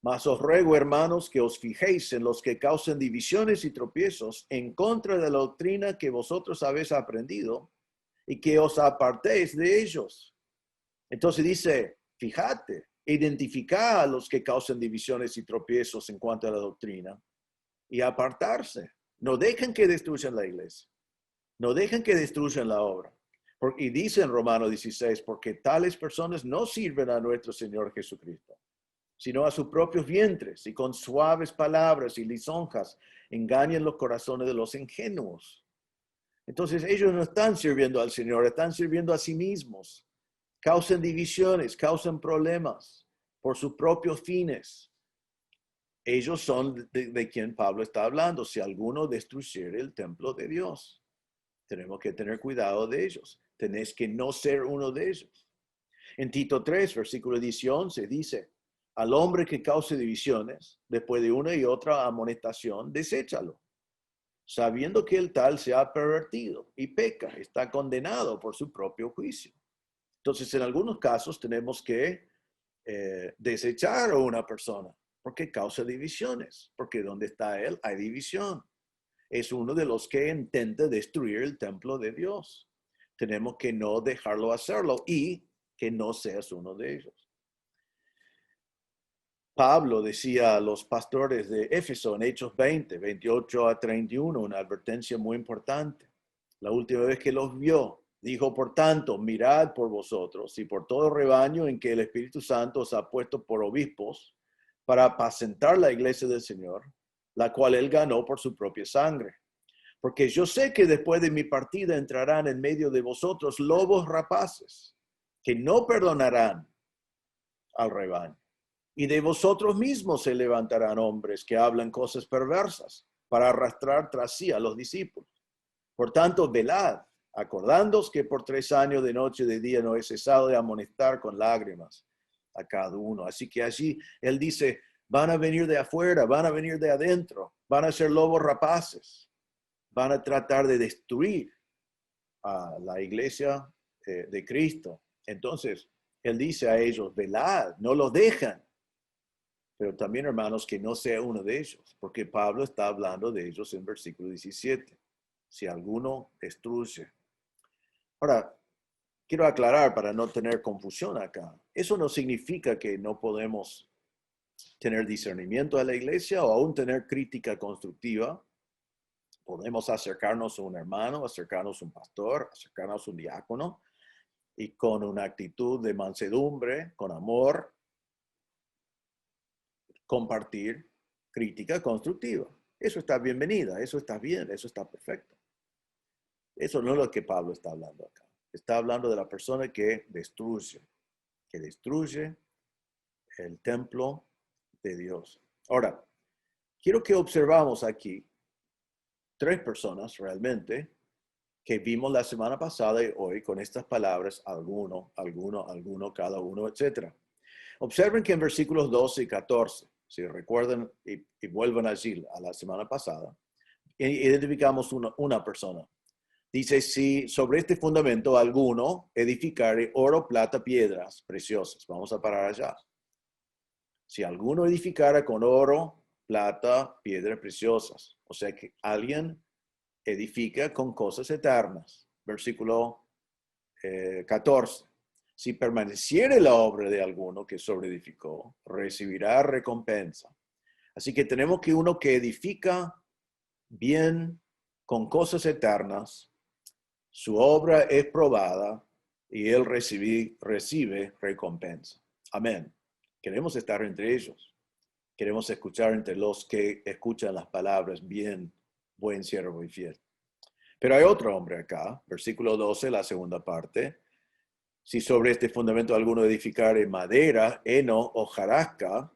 Mas os ruego, hermanos, que os fijéis en los que causen divisiones y tropiezos en contra de la doctrina que vosotros habéis aprendido y que os apartéis de ellos. Entonces dice, fíjate, identifica a los que causan divisiones y tropiezos en cuanto a la doctrina y apartarse. No dejen que destruyan la iglesia. No dejen que destruyan la obra. Y dice en Romanos 16, porque tales personas no sirven a nuestro Señor Jesucristo, sino a sus propios vientres, y con suaves palabras y lisonjas engañan los corazones de los ingenuos. Entonces ellos no están sirviendo al Señor, están sirviendo a sí mismos. Causan divisiones, causan problemas por sus propios fines. Ellos son de quien Pablo está hablando. Si alguno destruyere el templo de Dios, tenemos que tener cuidado de ellos. Tenéis que no ser uno de ellos. En Tito 3, versículo 10 y 11, dice: al hombre que cause divisiones, después de una y otra amonestación, deséchalo, sabiendo que el tal se ha pervertido y peca, está condenado por su propio juicio. Entonces, en algunos casos tenemos que desechar a una persona porque causa divisiones, porque donde está él hay división. Es uno de los que intenta destruir el templo de Dios. Tenemos que no dejarlo hacerlo y que no seas uno de ellos. Pablo decía a los pastores de Éfeso en Hechos 20, 28 a 31, una advertencia muy importante. La última vez que los vio, dijo: por tanto, mirad por vosotros y por todo rebaño en que el Espíritu Santo os ha puesto por obispos para apacentar la iglesia del Señor, la cual él ganó por su propia sangre. Porque yo sé que después de mi partida entrarán en medio de vosotros lobos rapaces, que no perdonarán al rebaño. Y de vosotros mismos se levantarán hombres que hablan cosas perversas para arrastrar tras sí a los discípulos. Por tanto, velad, acordándoos que por 3 años de noche y de día no he cesado de amonestar con lágrimas a cada uno. Así que allí él dice, van a venir de afuera, van a venir de adentro, van a ser lobos rapaces, van a tratar de destruir a la iglesia de Cristo. Entonces, él dice a ellos, velad, no los dejan. Pero también, hermanos, que no sea uno de ellos, porque Pablo está hablando de ellos en versículo 17. Si alguno destruye. Ahora, quiero aclarar para no tener confusión acá. Eso no significa que no podemos tener discernimiento de la iglesia o aún tener crítica constructiva. Podemos acercarnos a un hermano, acercarnos a un pastor, acercarnos a un diácono y con una actitud de mansedumbre, con amor, compartir crítica constructiva. Eso está bienvenida, eso está bien, eso está perfecto. Eso no es lo que Pablo está hablando acá. Está hablando de la persona que destruye el templo de Dios. Ahora, quiero que observamos aquí 3 personas realmente que vimos la semana pasada y hoy con estas palabras, alguno, cada uno, etc. Observen que en versículos 12 y 14, si recuerdan y vuelvan allí a la semana pasada, identificamos una persona. Dice, si sobre este fundamento alguno edificare oro, plata, piedras preciosas. Vamos a parar allá. Si alguno edificara con oro, plata, piedras preciosas. O sea que alguien edifica con cosas eternas. Versículo 14. Si permaneciere la obra de alguno que sobreedificó, recibirá recompensa. Así que tenemos que uno que edifica bien con cosas eternas, su obra es probada y él recibe recompensa. Amén. Queremos estar entre ellos. Queremos escuchar entre los que escuchan las palabras, bien, buen siervo y fiel. Pero hay otro hombre acá, versículo 12, la segunda parte. Si sobre este fundamento alguno edificare madera, heno o hojarasca,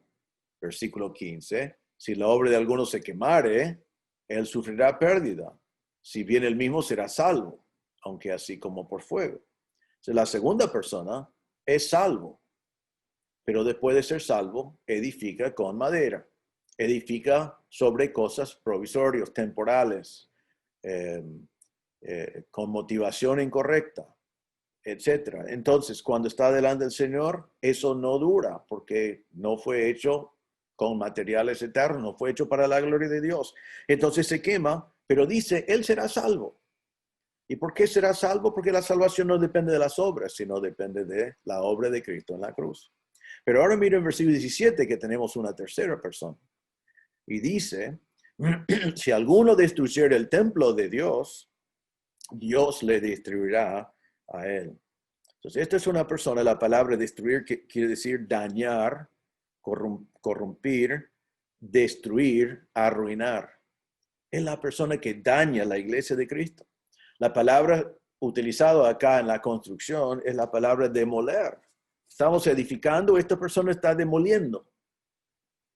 versículo 15, si la obra de alguno se quemare, él sufrirá pérdida. Si bien él mismo será salvo, aunque así como por fuego. Entonces, la segunda persona es salvo, pero después de ser salvo, edifica con madera. Edifica sobre cosas provisorias, temporales, con motivación incorrecta, etcétera. Entonces, cuando está delante del Señor, eso no dura, porque no fue hecho con materiales eternos, no fue hecho para la gloria de Dios. Entonces se quema, pero dice, él será salvo. ¿Y por qué será salvo? Porque la salvación no depende de las obras, sino depende de la obra de Cristo en la cruz. Pero ahora miren el versículo 17, que tenemos una tercera persona. Y dice, si alguno destruyere el templo de Dios, Dios le destruirá a él. Entonces, esta es una persona, la palabra destruir que quiere decir dañar, corrompir, destruir, arruinar. Es la persona que daña la iglesia de Cristo. La palabra utilizada acá en la construcción es la palabra demoler. Estamos edificando, esta persona está demoliendo.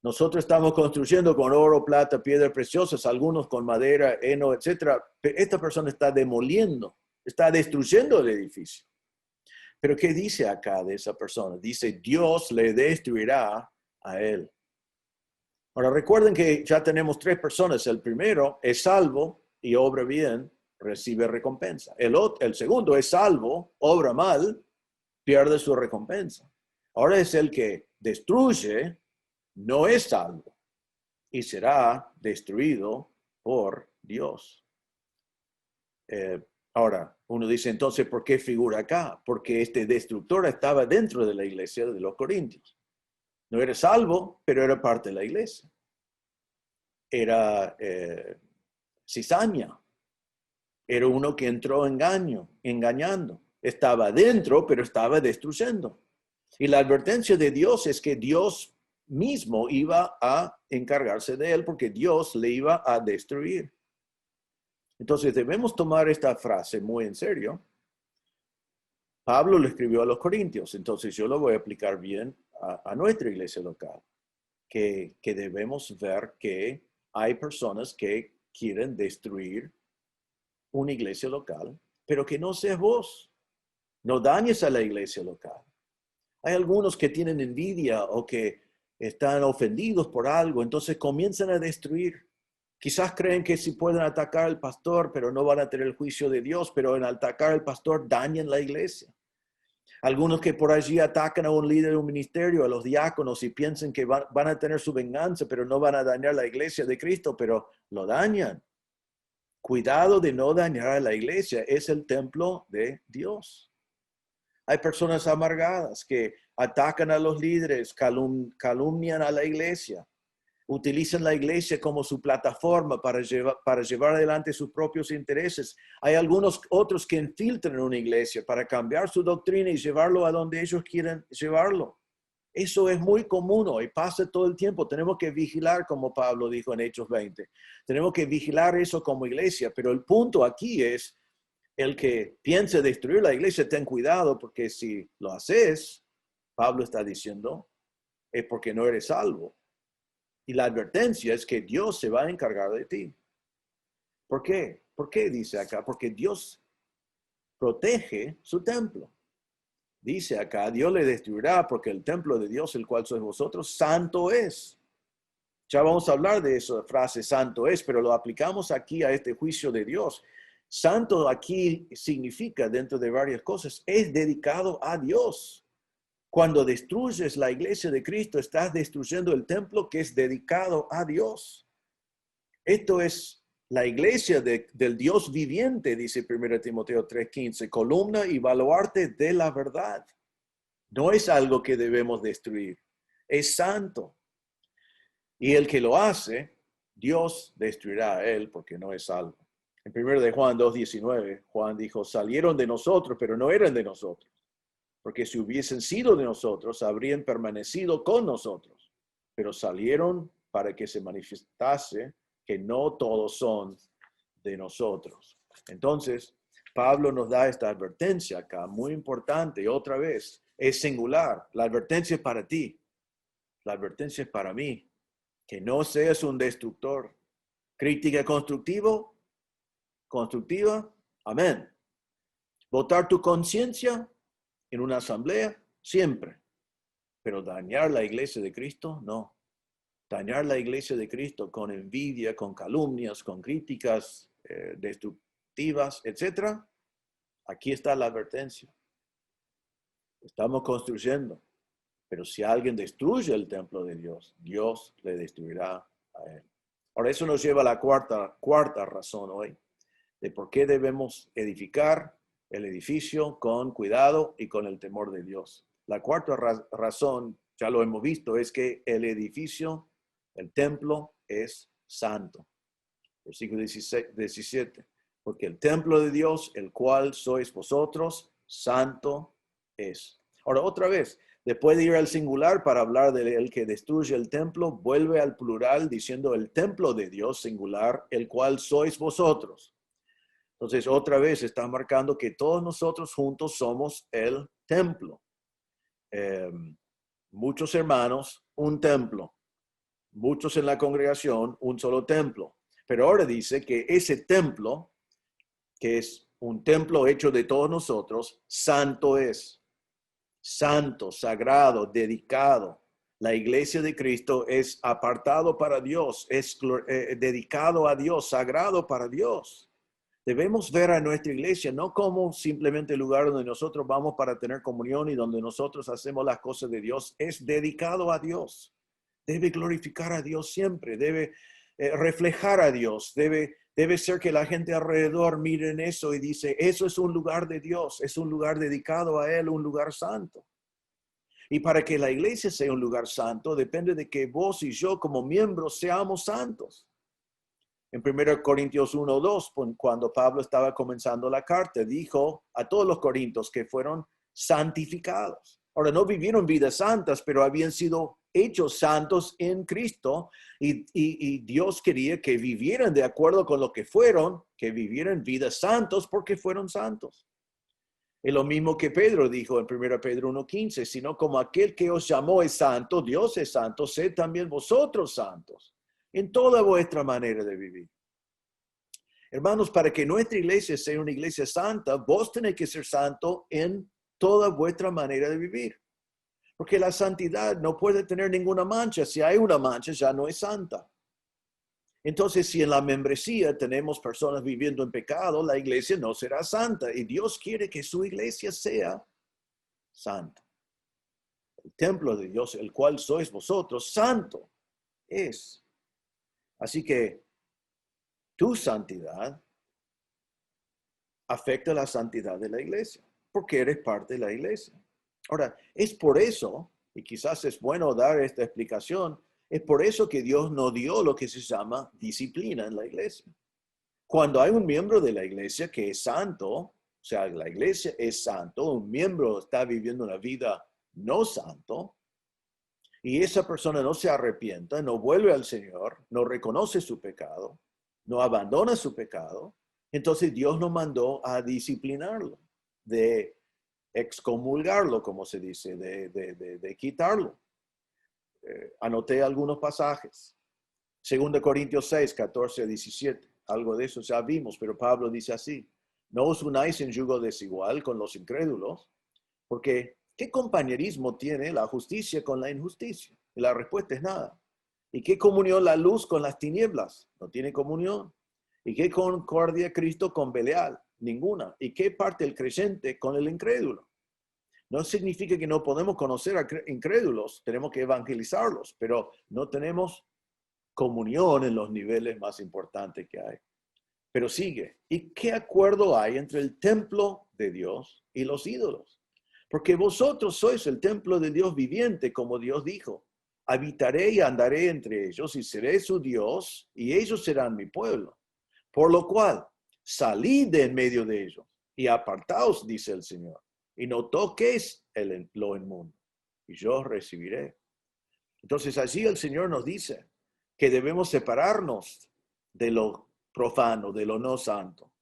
Nosotros estamos construyendo con oro, plata, piedras preciosas, algunos con madera, heno, etc. Esta persona está demoliendo, está destruyendo el edificio. Pero ¿qué dice acá de esa persona? Dice, Dios le destruirá a él. Ahora recuerden que ya tenemos tres personas. El primero es salvo y obra bien, recibe recompensa. El segundo es salvo, obra mal, pierde su recompensa. Ahora es el que destruye, no es salvo y será destruido por Dios. Ahora, uno dice entonces, ¿por qué figura acá? Porque este destructor estaba dentro de la iglesia de los Corintios. No era salvo, pero era parte de la iglesia. Era cizaña. Era uno que entró engañando. Estaba dentro, pero estaba destruyendo. Y la advertencia de Dios es que Dios mismo iba a encargarse de él porque Dios le iba a destruir. Entonces debemos tomar esta frase muy en serio. Pablo lo escribió a los Corintios, entonces yo lo voy a aplicar bien a nuestra iglesia local, que debemos ver que hay personas que quieren destruir una iglesia local, pero que no seas vos. No dañes a la iglesia local. Hay algunos que tienen envidia o que están ofendidos por algo, entonces comienzan a destruir. Quizás creen que si pueden atacar al pastor, pero no van a tener el juicio de Dios, pero en atacar al pastor dañan la iglesia. Algunos que por allí atacan a un líder de un ministerio, a los diáconos, y piensan que van a tener su venganza, pero no van a dañar la iglesia de Cristo, pero lo dañan. Cuidado de no dañar a la iglesia, es el templo de Dios. Hay personas amargadas que atacan a los líderes, calumnian a la iglesia, utilizan la iglesia como su plataforma para llevar adelante sus propios intereses. Hay algunos otros que infiltran una iglesia para cambiar su doctrina y llevarlo a donde ellos quieren llevarlo. Eso es muy común hoy, pasa todo el tiempo. Tenemos que vigilar, como Pablo dijo en Hechos 20. Tenemos que vigilar eso como iglesia, pero el punto aquí es el que piense destruir la iglesia, ten cuidado, porque si lo haces, Pablo está diciendo, es porque no eres salvo. Y la advertencia es que Dios se va a encargar de ti. ¿Por qué? ¿Por qué dice acá? Porque Dios protege su templo. Dice acá, Dios le destruirá porque el templo de Dios, el cual sois vosotros, santo es. Ya vamos a hablar de esa frase, santo es, pero lo aplicamos aquí a este juicio de Dios. Santo aquí significa, dentro de varias cosas, es dedicado a Dios. Cuando destruyes la iglesia de Cristo, estás destruyendo el templo que es dedicado a Dios. Esto es la iglesia del Dios viviente, dice 1 Timoteo 3:15, columna y baluarte de la verdad. No es algo que debemos destruir, es santo. Y el que lo hace, Dios destruirá a él porque no es salvo. En 1 de Juan 2:19, Juan dijo, salieron de nosotros, pero no eran de nosotros. Porque si hubiesen sido de nosotros, habrían permanecido con nosotros. Pero salieron para que se manifestase que no todos son de nosotros. Entonces, Pablo nos da esta advertencia acá, muy importante, y otra vez, es singular. La advertencia es para ti, la advertencia es para mí, que no seas un destructor. Crítica constructiva, amén. Votar tu conciencia en una asamblea, siempre. Pero dañar la iglesia de Cristo, no. Dañar la iglesia de Cristo con envidia, con calumnias, con críticas destructivas, etcétera. Aquí está la advertencia. Estamos construyendo, pero si alguien destruye el templo de Dios, Dios le destruirá a él. Ahora, eso nos lleva a la cuarta razón hoy de por qué debemos edificar el edificio con cuidado y con el temor de Dios. La cuarta razón, ya lo hemos visto, es que el edificio, el templo, es santo. Versículo 17. Porque el templo de Dios, el cual sois vosotros, santo es. Ahora, otra vez, después de ir al singular para hablar del que destruye el templo, vuelve al plural diciendo el templo de Dios, singular, el cual sois vosotros. Entonces, otra vez está marcando que todos nosotros juntos somos el templo. Muchos hermanos, un templo. Muchos en la congregación, un solo templo. Pero ahora dice que ese templo, que es un templo hecho de todos nosotros, santo es. Santo, sagrado, dedicado. La iglesia de Cristo es apartado para Dios, es dedicado a Dios, sagrado para Dios. Debemos ver a nuestra iglesia no como simplemente el lugar donde nosotros vamos para tener comunión y donde nosotros hacemos las cosas de Dios. Es dedicado a Dios. Debe glorificar a Dios siempre. Debe reflejar a Dios. Debe ser que la gente alrededor miren eso y dice, eso es un lugar de Dios. Es un lugar dedicado a Él, un lugar santo. Y para que la iglesia sea un lugar santo, depende de que vos y yo como miembros seamos santos. En 1 Corintios 1:2, cuando Pablo estaba comenzando la carta, dijo a todos los corintios que fueron santificados. Ahora, no vivieron vidas santas, pero habían sido hechos santos en Cristo y Dios quería que vivieran de acuerdo con lo que fueron, que vivieran vidas santos porque fueron santos. Es lo mismo que Pedro dijo en 1 Pedro 1:15, sino como aquel que os llamó es santo, Dios es santo, sed también vosotros santos en toda vuestra manera de vivir. Hermanos, para que nuestra iglesia sea una iglesia santa, vos tenés que ser santo en toda vuestra manera de vivir. Porque la santidad no puede tener ninguna mancha. Si hay una mancha, ya no es santa. Entonces, si en la membresía tenemos personas viviendo en pecado, la iglesia no será santa. Y Dios quiere que su iglesia sea santa. El templo de Dios, el cual sois vosotros, santo es. Así que tu santidad afecta la santidad de la iglesia, porque eres parte de la iglesia. Ahora, es por eso, y quizás es bueno dar esta explicación, es por eso que Dios no dio lo que se llama disciplina en la iglesia. Cuando hay un miembro de la iglesia que es santo, o sea, la iglesia es santo, un miembro está viviendo una vida no santo, y esa persona no se arrepienta, no vuelve al Señor, no reconoce su pecado, no abandona su pecado, entonces Dios nos mandó a disciplinarlo, de excomulgarlo, como se dice, de quitarlo. Anoté algunos pasajes. 2 Corintios 6, 14 a 17. Algo de eso ya vimos, pero Pablo dice así: no os unáis en yugo desigual con los incrédulos, porque ¿qué compañerismo tiene la justicia con la injusticia? Y la respuesta es nada. ¿Y qué comunión la luz con las tinieblas? No tiene comunión. ¿Y qué concordia Cristo con Belial? Ninguna. ¿Y qué parte el creyente con el incrédulo? No significa que no podemos conocer a incrédulos, tenemos que evangelizarlos, pero no tenemos comunión en los niveles más importantes que hay. Pero sigue. ¿Y qué acuerdo hay entre el templo de Dios y los ídolos? Porque vosotros sois el templo de Dios viviente, como Dios dijo. Habitaré y andaré entre ellos y seré su Dios y ellos serán mi pueblo. Por lo cual, salid de en medio de ellos y apartaos, dice el Señor, y no toquéis lo inmundo, y yo os recibiré. Entonces allí el Señor nos dice que debemos separarnos de lo profano, de lo no santo.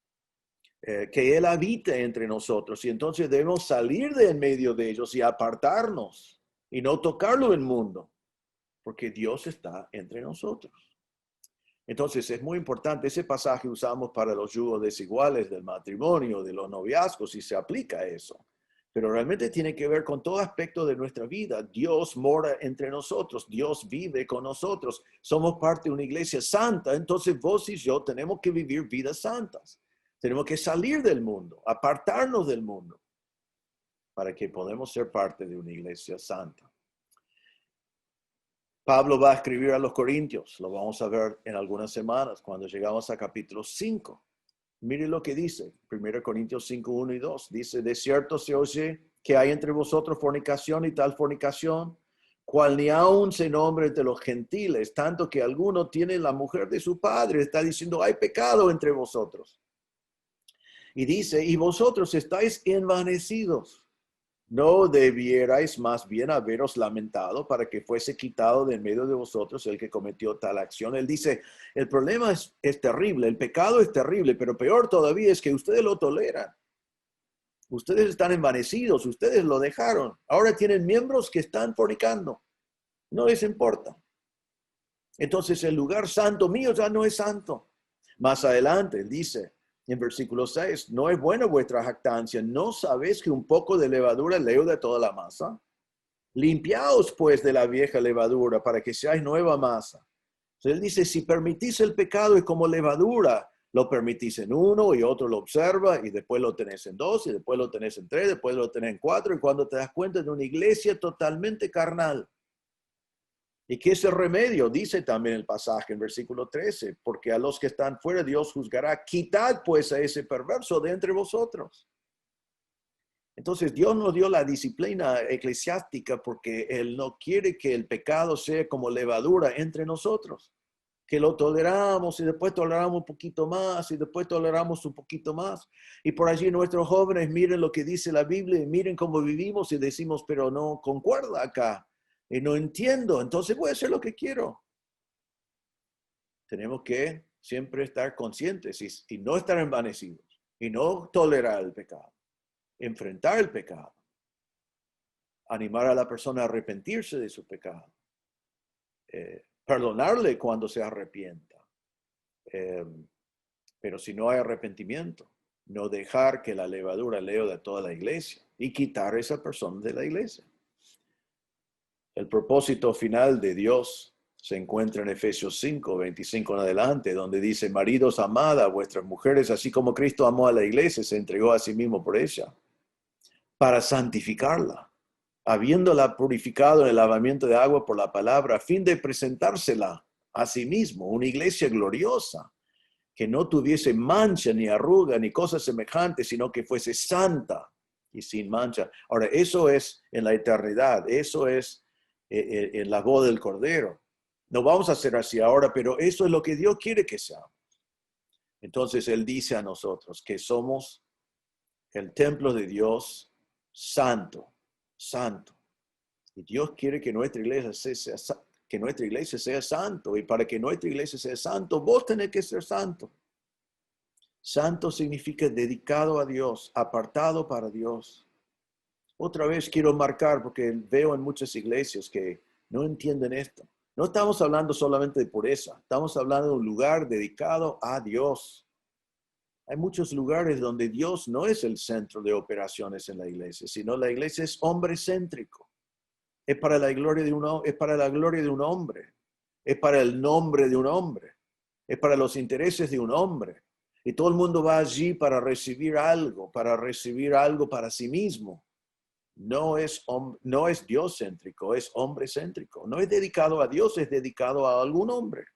que Él habite entre nosotros. Y entonces debemos salir de en medio de ellos y apartarnos y no tocarlo el mundo, porque Dios está entre nosotros. Entonces es muy importante, ese pasaje usamos para los yugos desiguales del matrimonio, de los noviazgos, y se aplica a eso. Pero realmente tiene que ver con todo aspecto de nuestra vida. Dios mora entre nosotros, Dios vive con nosotros. Somos parte de una iglesia santa, entonces vos y yo tenemos que vivir vidas santas. Tenemos que salir del mundo, apartarnos del mundo, para que podamos ser parte de una iglesia santa. Pablo va a escribir a los Corintios, lo vamos a ver en algunas semanas cuando llegamos a capítulo 5. Mire lo que dice, 1 Corintios 5, 1 y 2. Dice, de cierto se oye que hay entre vosotros fornicación y tal fornicación, cual ni aún se nombre entre los gentiles, tanto que alguno tiene la mujer de su padre. Está diciendo, hay pecado entre vosotros. Y dice, y vosotros estáis envanecidos. ¿No debierais más bien haberos lamentado para que fuese quitado de en medio de vosotros el que cometió tal acción? Él dice, el problema es terrible, el pecado es terrible, pero peor todavía es que ustedes lo toleran. Ustedes están envanecidos, ustedes lo dejaron. Ahora tienen miembros que están fornicando. No les importa. Entonces el lugar santo mío ya no es santo. Más adelante él dice, en versículo 6, no es buena vuestra jactancia, ¿no sabéis que un poco de levadura leuda toda la masa? Limpiaos pues de la vieja levadura para que seáis nueva masa. Entonces él dice, si permitís el pecado es como levadura, lo permitís en uno y otro lo observa y después lo tenés en dos y después lo tenés en tres, después lo tenés en cuatro y cuando te das cuenta de una iglesia totalmente carnal. ¿Y qué es el remedio? Dice también el pasaje en versículo 13, porque a los que están fuera Dios juzgará. Quitad pues a ese perverso de entre vosotros. Entonces Dios nos dio la disciplina eclesiástica porque Él no quiere que el pecado sea como levadura entre nosotros, que lo toleramos y después toleramos un poquito más y después toleramos un poquito más. Y por allí nuestros jóvenes miren lo que dice la Biblia y miren cómo vivimos y decimos, pero no concuerda acá. Y no entiendo, entonces voy a hacer lo que quiero. Tenemos que siempre estar conscientes y no estar envanecidos y no tolerar el pecado, enfrentar el pecado, animar a la persona a arrepentirse de su pecado, perdonarle cuando se arrepienta. Pero si no hay arrepentimiento, no dejar que la levadura leude a toda la iglesia y quitar a esa persona de la iglesia. El propósito final de Dios se encuentra en Efesios 5, 25 en adelante, donde dice, maridos, amad a vuestras mujeres, así como Cristo amó a la iglesia, se entregó a sí mismo por ella, para santificarla, habiéndola purificado en el lavamiento de agua por la palabra, a fin de presentársela a sí mismo, una iglesia gloriosa, que no tuviese mancha, ni arruga, ni cosas semejantes, sino que fuese santa y sin mancha. Ahora, eso es en la eternidad, eso es en la boda del Cordero. No vamos a hacer así ahora, pero eso es lo que Dios quiere que seamos. Entonces Él dice a nosotros que somos el templo de Dios santo, santo. Y Dios quiere que nuestra iglesia sea santo. Y para que nuestra iglesia sea santo, vos tenés que ser santo. Santo significa dedicado a Dios, apartado para Dios. Otra vez quiero marcar, porque veo en muchas iglesias que no entienden esto. No estamos hablando solamente de pureza, estamos hablando de un lugar dedicado a Dios. Hay muchos lugares donde Dios no es el centro de operaciones en la iglesia, sino la iglesia es hombre céntrico. Es para la gloria de es para la gloria de un hombre. Es para el nombre de un hombre. Es para los intereses de un hombre. Y todo el mundo va allí para recibir algo para sí mismo. No es Dios céntrico, es hombre céntrico. No es dedicado a Dios, es dedicado a algún hombre.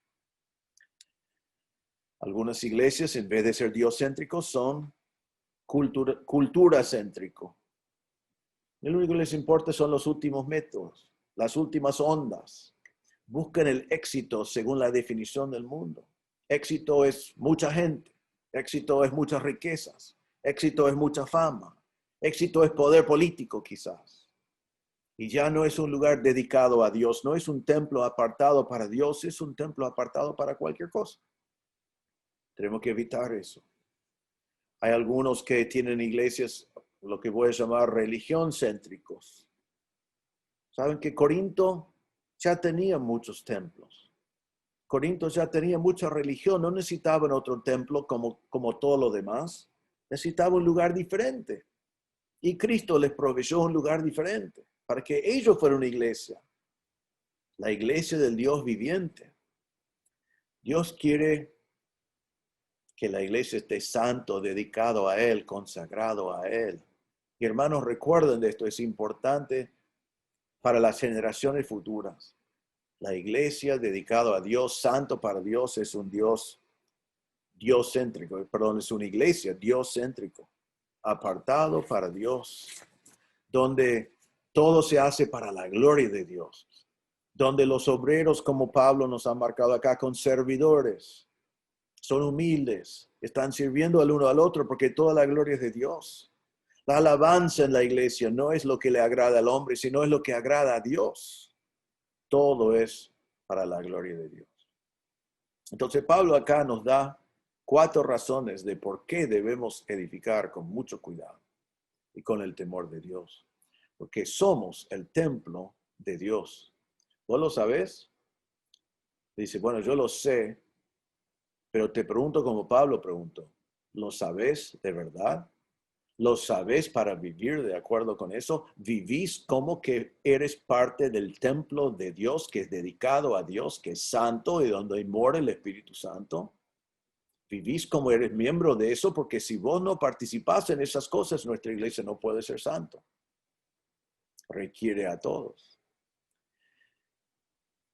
Algunas iglesias, en vez de ser Dios céntricos, son cultura céntrico. Lo único que les importa son los últimos métodos, las últimas ondas. Buscan el éxito según la definición del mundo. Éxito es mucha gente. Éxito es muchas riquezas. Éxito es mucha fama. Éxito es poder político, quizás. Y ya no es un lugar dedicado a Dios. No es un templo apartado para Dios. Es un templo apartado para cualquier cosa. Tenemos que evitar eso. Hay algunos que tienen iglesias, lo que voy a llamar religión céntricos. Saben que Corinto ya tenía muchos templos. Corinto ya tenía mucha religión, no necesitaban otro templo como todo lo demás. Necesitaban un lugar diferente. Y Cristo les proveyó un lugar diferente para que ellos fueran una iglesia. La iglesia del Dios viviente. Dios quiere que la iglesia esté santo, dedicado a Él, consagrado a Él. Y hermanos, recuerden de esto, es importante para las generaciones futuras. La iglesia dedicada a Dios, santo para Dios, es un Dios céntrico, perdón, es una iglesia Dios céntrico, apartado para Dios, donde todo se hace para la gloria de Dios, donde los obreros, como Pablo nos ha marcado acá, con servidores, son humildes, están sirviendo al uno al otro porque toda la gloria es de Dios. La alabanza en la iglesia no es lo que le agrada al hombre, sino es lo que agrada a Dios. Todo es para la gloria de Dios. Entonces Pablo acá nos da 4 razones de por qué debemos edificar con mucho cuidado y con el temor de Dios. Porque somos el templo de Dios. ¿Vos lo sabés? Dice, bueno, yo lo sé, pero te pregunto como Pablo preguntó, ¿lo sabés de verdad? ¿Lo sabés para vivir de acuerdo con eso? ¿Vivís como que eres parte del templo de Dios, que es dedicado a Dios, que es santo y donde mora el Espíritu Santo? ¿Vivís como eres miembro de eso? Porque si vos no participás en esas cosas, nuestra iglesia no puede ser santo. Requiere a todos.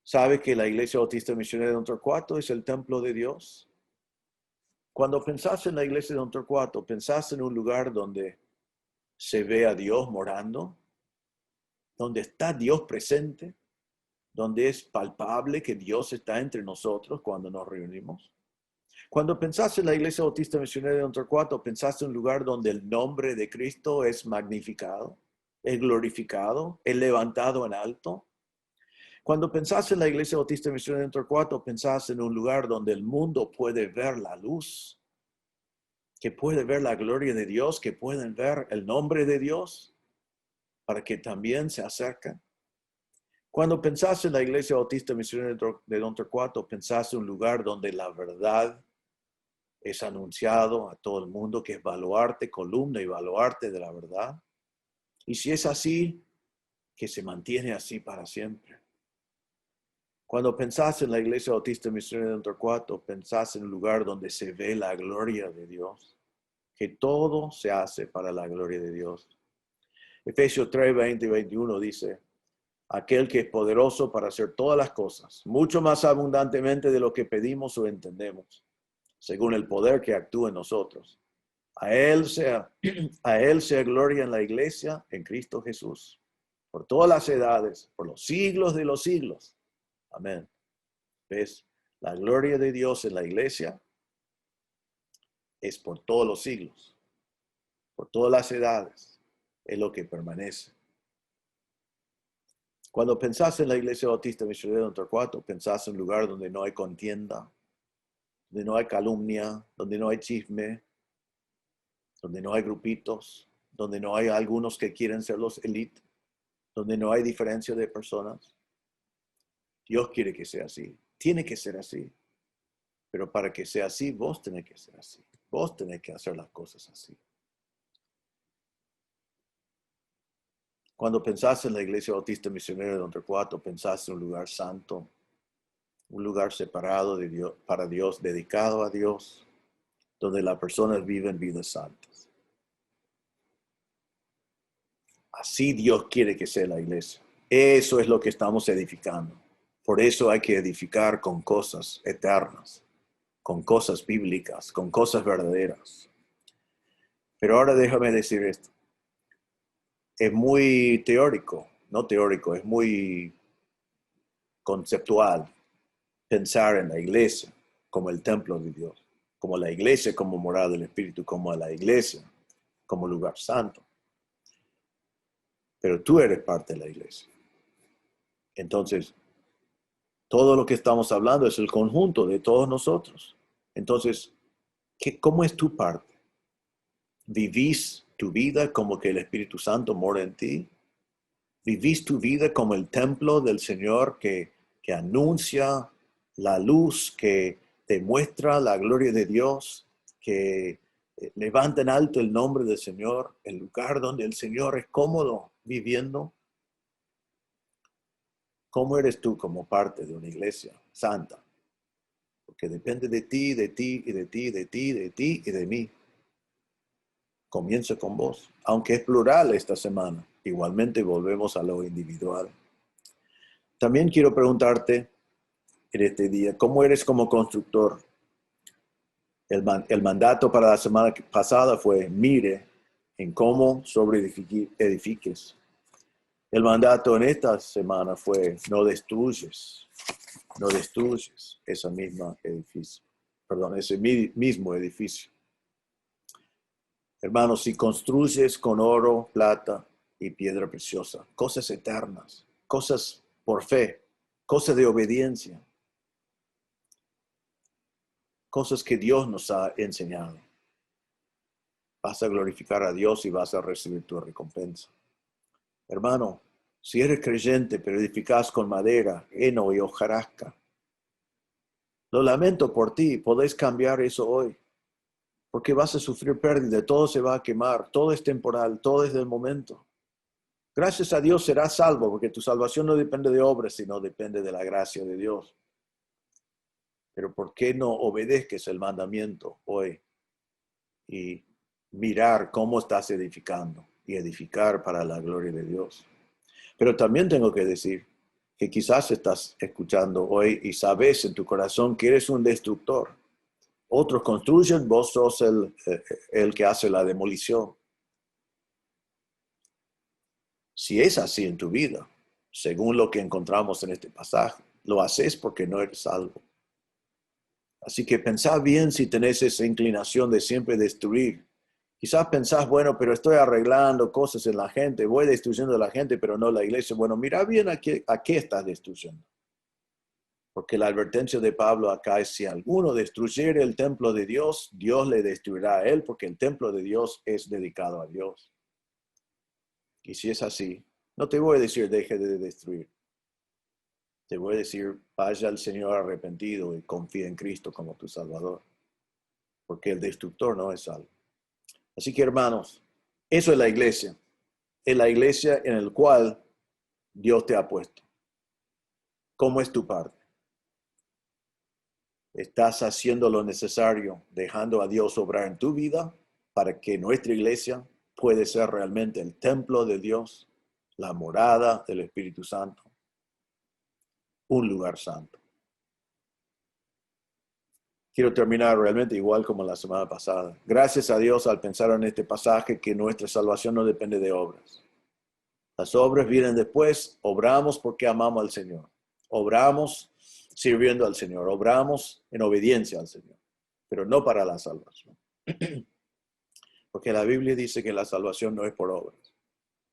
¿Sabe que la Iglesia Bautista Misionera de Don Torcuato es el templo de Dios? Cuando pensás en la iglesia de Don Torcuato, pensás en un lugar donde se ve a Dios morando, donde está Dios presente, donde es palpable que Dios está entre nosotros cuando nos reunimos. Cuando pensás en la Iglesia Bautista Misionera de Don Torcuato, pensás en un lugar donde el nombre de Cristo es magnificado, es glorificado, es levantado en alto. Cuando pensás en la Iglesia Bautista Misionera de Don Torcuato, pensás en un lugar donde el mundo puede ver la luz, que puede ver la gloria de Dios, que pueden ver el nombre de Dios, para que también se acerquen. Cuando pensás en la Iglesia Bautista Misionera de Don Torcuato, pensás en un lugar donde la verdad es anunciado a todo el mundo, que es baluarte, columna y baluarte de la verdad. Y si es así, que se mantiene así para siempre. Cuando pensás en la Iglesia Bautista Misionera de Don Torcuato, pensás en un lugar donde se ve la gloria de Dios, que todo se hace para la gloria de Dios. Efesios 3, 20 y 21 dice, aquel que es poderoso para hacer todas las cosas, mucho más abundantemente de lo que pedimos o entendemos, según el poder que actúa en nosotros. A él sea gloria en la iglesia, en Cristo Jesús, por todas las edades, por los siglos de los siglos. Amén. ¿Ves? La gloria de Dios en la iglesia es por todos los siglos, por todas las edades, es lo que permanece. Cuando pensás en la Iglesia Bautista Misionera de Don Torcuato, pensás en un lugar donde no hay contienda, donde no hay calumnia, donde no hay chisme, donde no hay grupitos, donde no hay algunos que quieren ser los élites, donde no hay diferencia de personas. Dios quiere que sea así, tiene que ser así. Pero para que sea así, vos tenés que ser así. Vos tenés que hacer las cosas así. Cuando pensás en la Iglesia Bautista Misionera de Don Torcuato, pensás en un lugar santo, un lugar separado de Dios, para Dios, dedicado a Dios, donde las personas viven vidas santas. Así Dios quiere que sea la iglesia. Eso es lo que estamos edificando. Por eso hay que edificar con cosas eternas, con cosas bíblicas, con cosas verdaderas. Pero ahora déjame decir esto. Es muy teórico, no teórico, es muy conceptual pensar en la iglesia como el templo de Dios, como la iglesia como morada del Espíritu, como la iglesia como lugar santo. Pero tú eres parte de la iglesia. Entonces, todo lo que estamos hablando es el conjunto de todos nosotros. Entonces, ¿cómo es tu parte? ¿Vivís tu vida como que el Espíritu Santo mora en ti? ¿Vivís tu vida como el templo del Señor que anuncia la luz, que demuestra la gloria de Dios, que levanta en alto el nombre del Señor, el lugar donde el Señor es cómodo viviendo? ¿Cómo eres tú como parte de una iglesia santa? Porque depende de ti, de ti, y de ti, de ti, de ti y de mí. Comienza con vos, aunque es plural esta semana. Igualmente volvemos a lo individual. También quiero preguntarte en este día, ¿cómo eres como constructor? El mandato para la semana pasada fue, mire en cómo sobre edifiques. El mandato en esta semana fue, no destruyes ese mismo edificio. Perdón, ese mismo edificio. Hermanos, si construyes con oro, plata y piedra preciosa, cosas eternas, cosas por fe, cosas de obediencia, cosas que Dios nos ha enseñado, vas a glorificar a Dios y vas a recibir tu recompensa. Hermano, si eres creyente pero edificas con madera, heno y hojarasca, lo lamento por ti, podés cambiar eso hoy, porque vas a sufrir pérdida, todo se va a quemar, todo es temporal, todo es del momento. Gracias a Dios serás salvo, porque tu salvación no depende de obras, sino depende de la gracia de Dios. Pero ¿por qué no obedezques el mandamiento hoy y mirar cómo estás edificando y edificar para la gloria de Dios? Pero también tengo que decir que quizás estás escuchando hoy y sabes en tu corazón que eres un destructor. Otros construyen, vos sos el que hace la demolición. Si es así en tu vida, según lo que encontramos en este pasaje, lo haces porque no eres salvo. Así que pensá bien si tenés esa inclinación de siempre destruir. Quizás pensás, bueno, pero estoy arreglando cosas en la gente, voy destruyendo a la gente, pero no la iglesia. Bueno, mira bien a qué estás destruyendo. Porque la advertencia de Pablo acá es, si alguno destruyere el templo de Dios, Dios le destruirá a él, porque el templo de Dios es dedicado a Dios. Y si es así, no te voy a decir deje de destruir. Te voy a decir, vaya al Señor arrepentido y confía en Cristo como tu Salvador. Porque el destructor no es salvo. Así que, hermanos, eso es la iglesia. Es la iglesia en la cual Dios te ha puesto. ¿Cómo es tu parte? ¿Estás haciendo lo necesario, dejando a Dios obrar en tu vida para que nuestra iglesia pueda ser realmente el templo de Dios, la morada del Espíritu Santo, un lugar santo? Quiero terminar realmente igual como la semana pasada. Gracias a Dios al pensar en este pasaje que nuestra salvación no depende de obras. Las obras vienen después, obramos porque amamos al Señor. Obramos sirviendo al Señor, obramos en obediencia al Señor, pero no para la salvación. Porque la Biblia dice que la salvación no es por obras,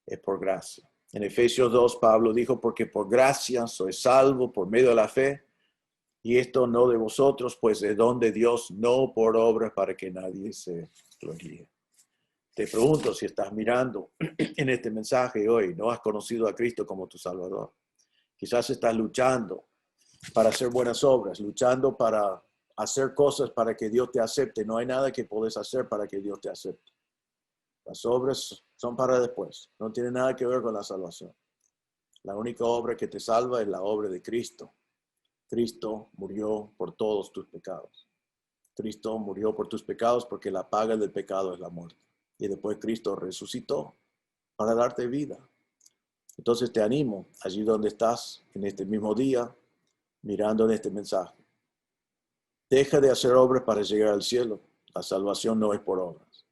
es por gracia. En Efesios 2, Pablo dijo, porque por gracia soy salvo por medio de la fe, y esto no de vosotros, pues de don de Dios, no por obras para que nadie se gloríe. Te pregunto si estás mirando en este mensaje hoy, no has conocido a Cristo como tu Salvador. Quizás estás luchando para hacer buenas obras, luchando para hacer cosas para que Dios te acepte. No hay nada que puedes hacer para que Dios te acepte. Las obras son para después, no tiene nada que ver con la salvación. La única obra que te salva es la obra de Cristo. Cristo murió por todos tus pecados. Cristo murió por tus pecados porque la paga del pecado es la muerte. Y después Cristo resucitó para darte vida. Entonces te animo, allí donde estás, en este mismo día, mirando en este mensaje. Deja de hacer obras para llegar al cielo. La salvación no es por obras.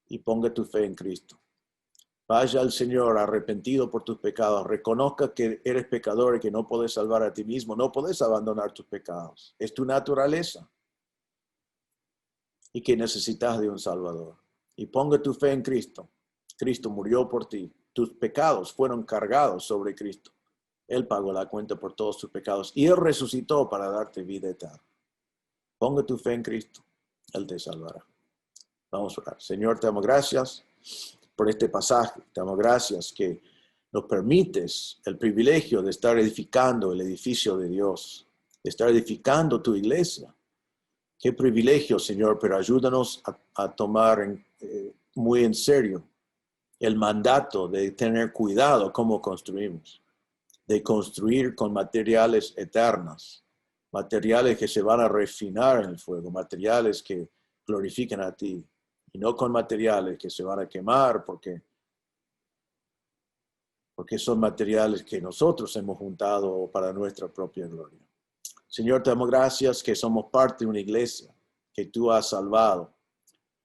Y ponga tu fe en Cristo. Vaya al Señor arrepentido por tus pecados. Reconozca que eres pecador y que no puedes salvar a ti mismo. No puedes abandonar tus pecados. Es tu naturaleza. Y que necesitas de un Salvador. Y ponga tu fe en Cristo. Cristo murió por ti. Tus pecados fueron cargados sobre Cristo. Él pagó la cuenta por todos tus pecados. Y Él resucitó para darte vida eterna. Ponga tu fe en Cristo. Él te salvará. Vamos a orar. Señor, te damos gracias por este pasaje. Te damos gracias que nos permites el privilegio de estar edificando el edificio de Dios, de estar edificando tu iglesia. Qué privilegio, Señor, pero ayúdanos a tomar muy en serio el mandato de tener cuidado cómo construimos, de construir con materiales eternos, materiales que se van a refinar en el fuego, materiales que glorifiquen a ti, y no con materiales que se van a quemar porque son materiales que nosotros hemos juntado para nuestra propia gloria. Señor, te damos gracias que somos parte de una iglesia que tú has salvado.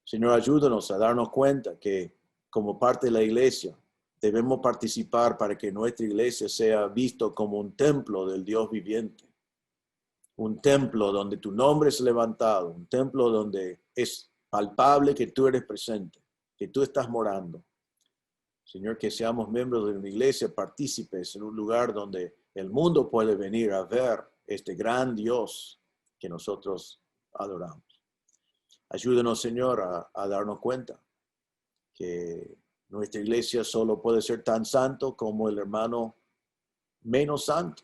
Señor, ayúdanos a darnos cuenta que como parte de la iglesia debemos participar para que nuestra iglesia sea visto como un templo del Dios viviente. Un templo donde tu nombre es levantado, un templo donde es palpable que tú eres presente, que tú estás morando. Señor, que seamos miembros de una iglesia, partícipes en un lugar donde el mundo puede venir a ver este gran Dios que nosotros adoramos. Ayúdenos, Señor, a darnos cuenta que nuestra iglesia solo puede ser tan santo como el hermano menos santo.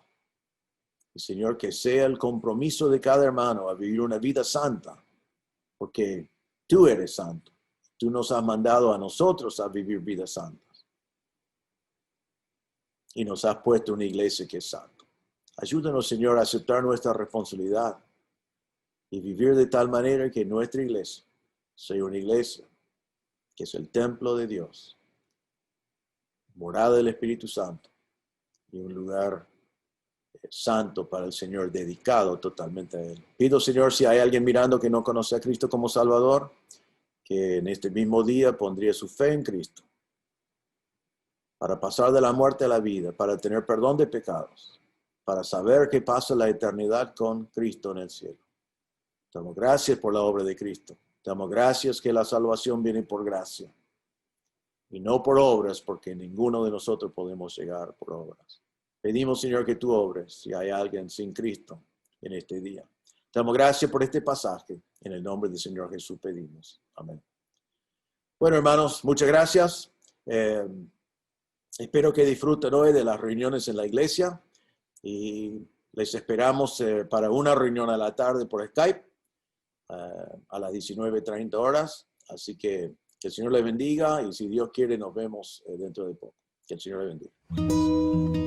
Y, Señor, que sea el compromiso de cada hermano a vivir una vida santa, porque tú eres santo. Tú nos has mandado a nosotros a vivir vidas santas. Y nos has puesto una iglesia que es santa. Ayúdanos, Señor, a aceptar nuestra responsabilidad y vivir de tal manera que nuestra iglesia sea una iglesia que es el templo de Dios, morada del Espíritu Santo y un lugar santo para el Señor, dedicado totalmente a Él. Pido, Señor, si hay alguien mirando que no conoce a Cristo como Salvador, que en este mismo día pondría su fe en Cristo para pasar de la muerte a la vida, para tener perdón de pecados, para saber que pasa la eternidad con Cristo en el cielo. Te damos gracias por la obra de Cristo. Te damos gracias que la salvación viene por gracia y no por obras, porque ninguno de nosotros podemos llegar por obras. Pedimos, Señor, que tú obres si hay alguien sin Cristo en este día. Te damos gracias por este pasaje. En el nombre del Señor Jesús pedimos. Amén. Bueno, hermanos, muchas gracias. Espero que disfruten hoy de las reuniones en la iglesia y les esperamos para una reunión a la tarde por Skype a las 19:30 horas. Así que el Señor les bendiga y si Dios quiere nos vemos dentro de poco. Que el Señor les bendiga.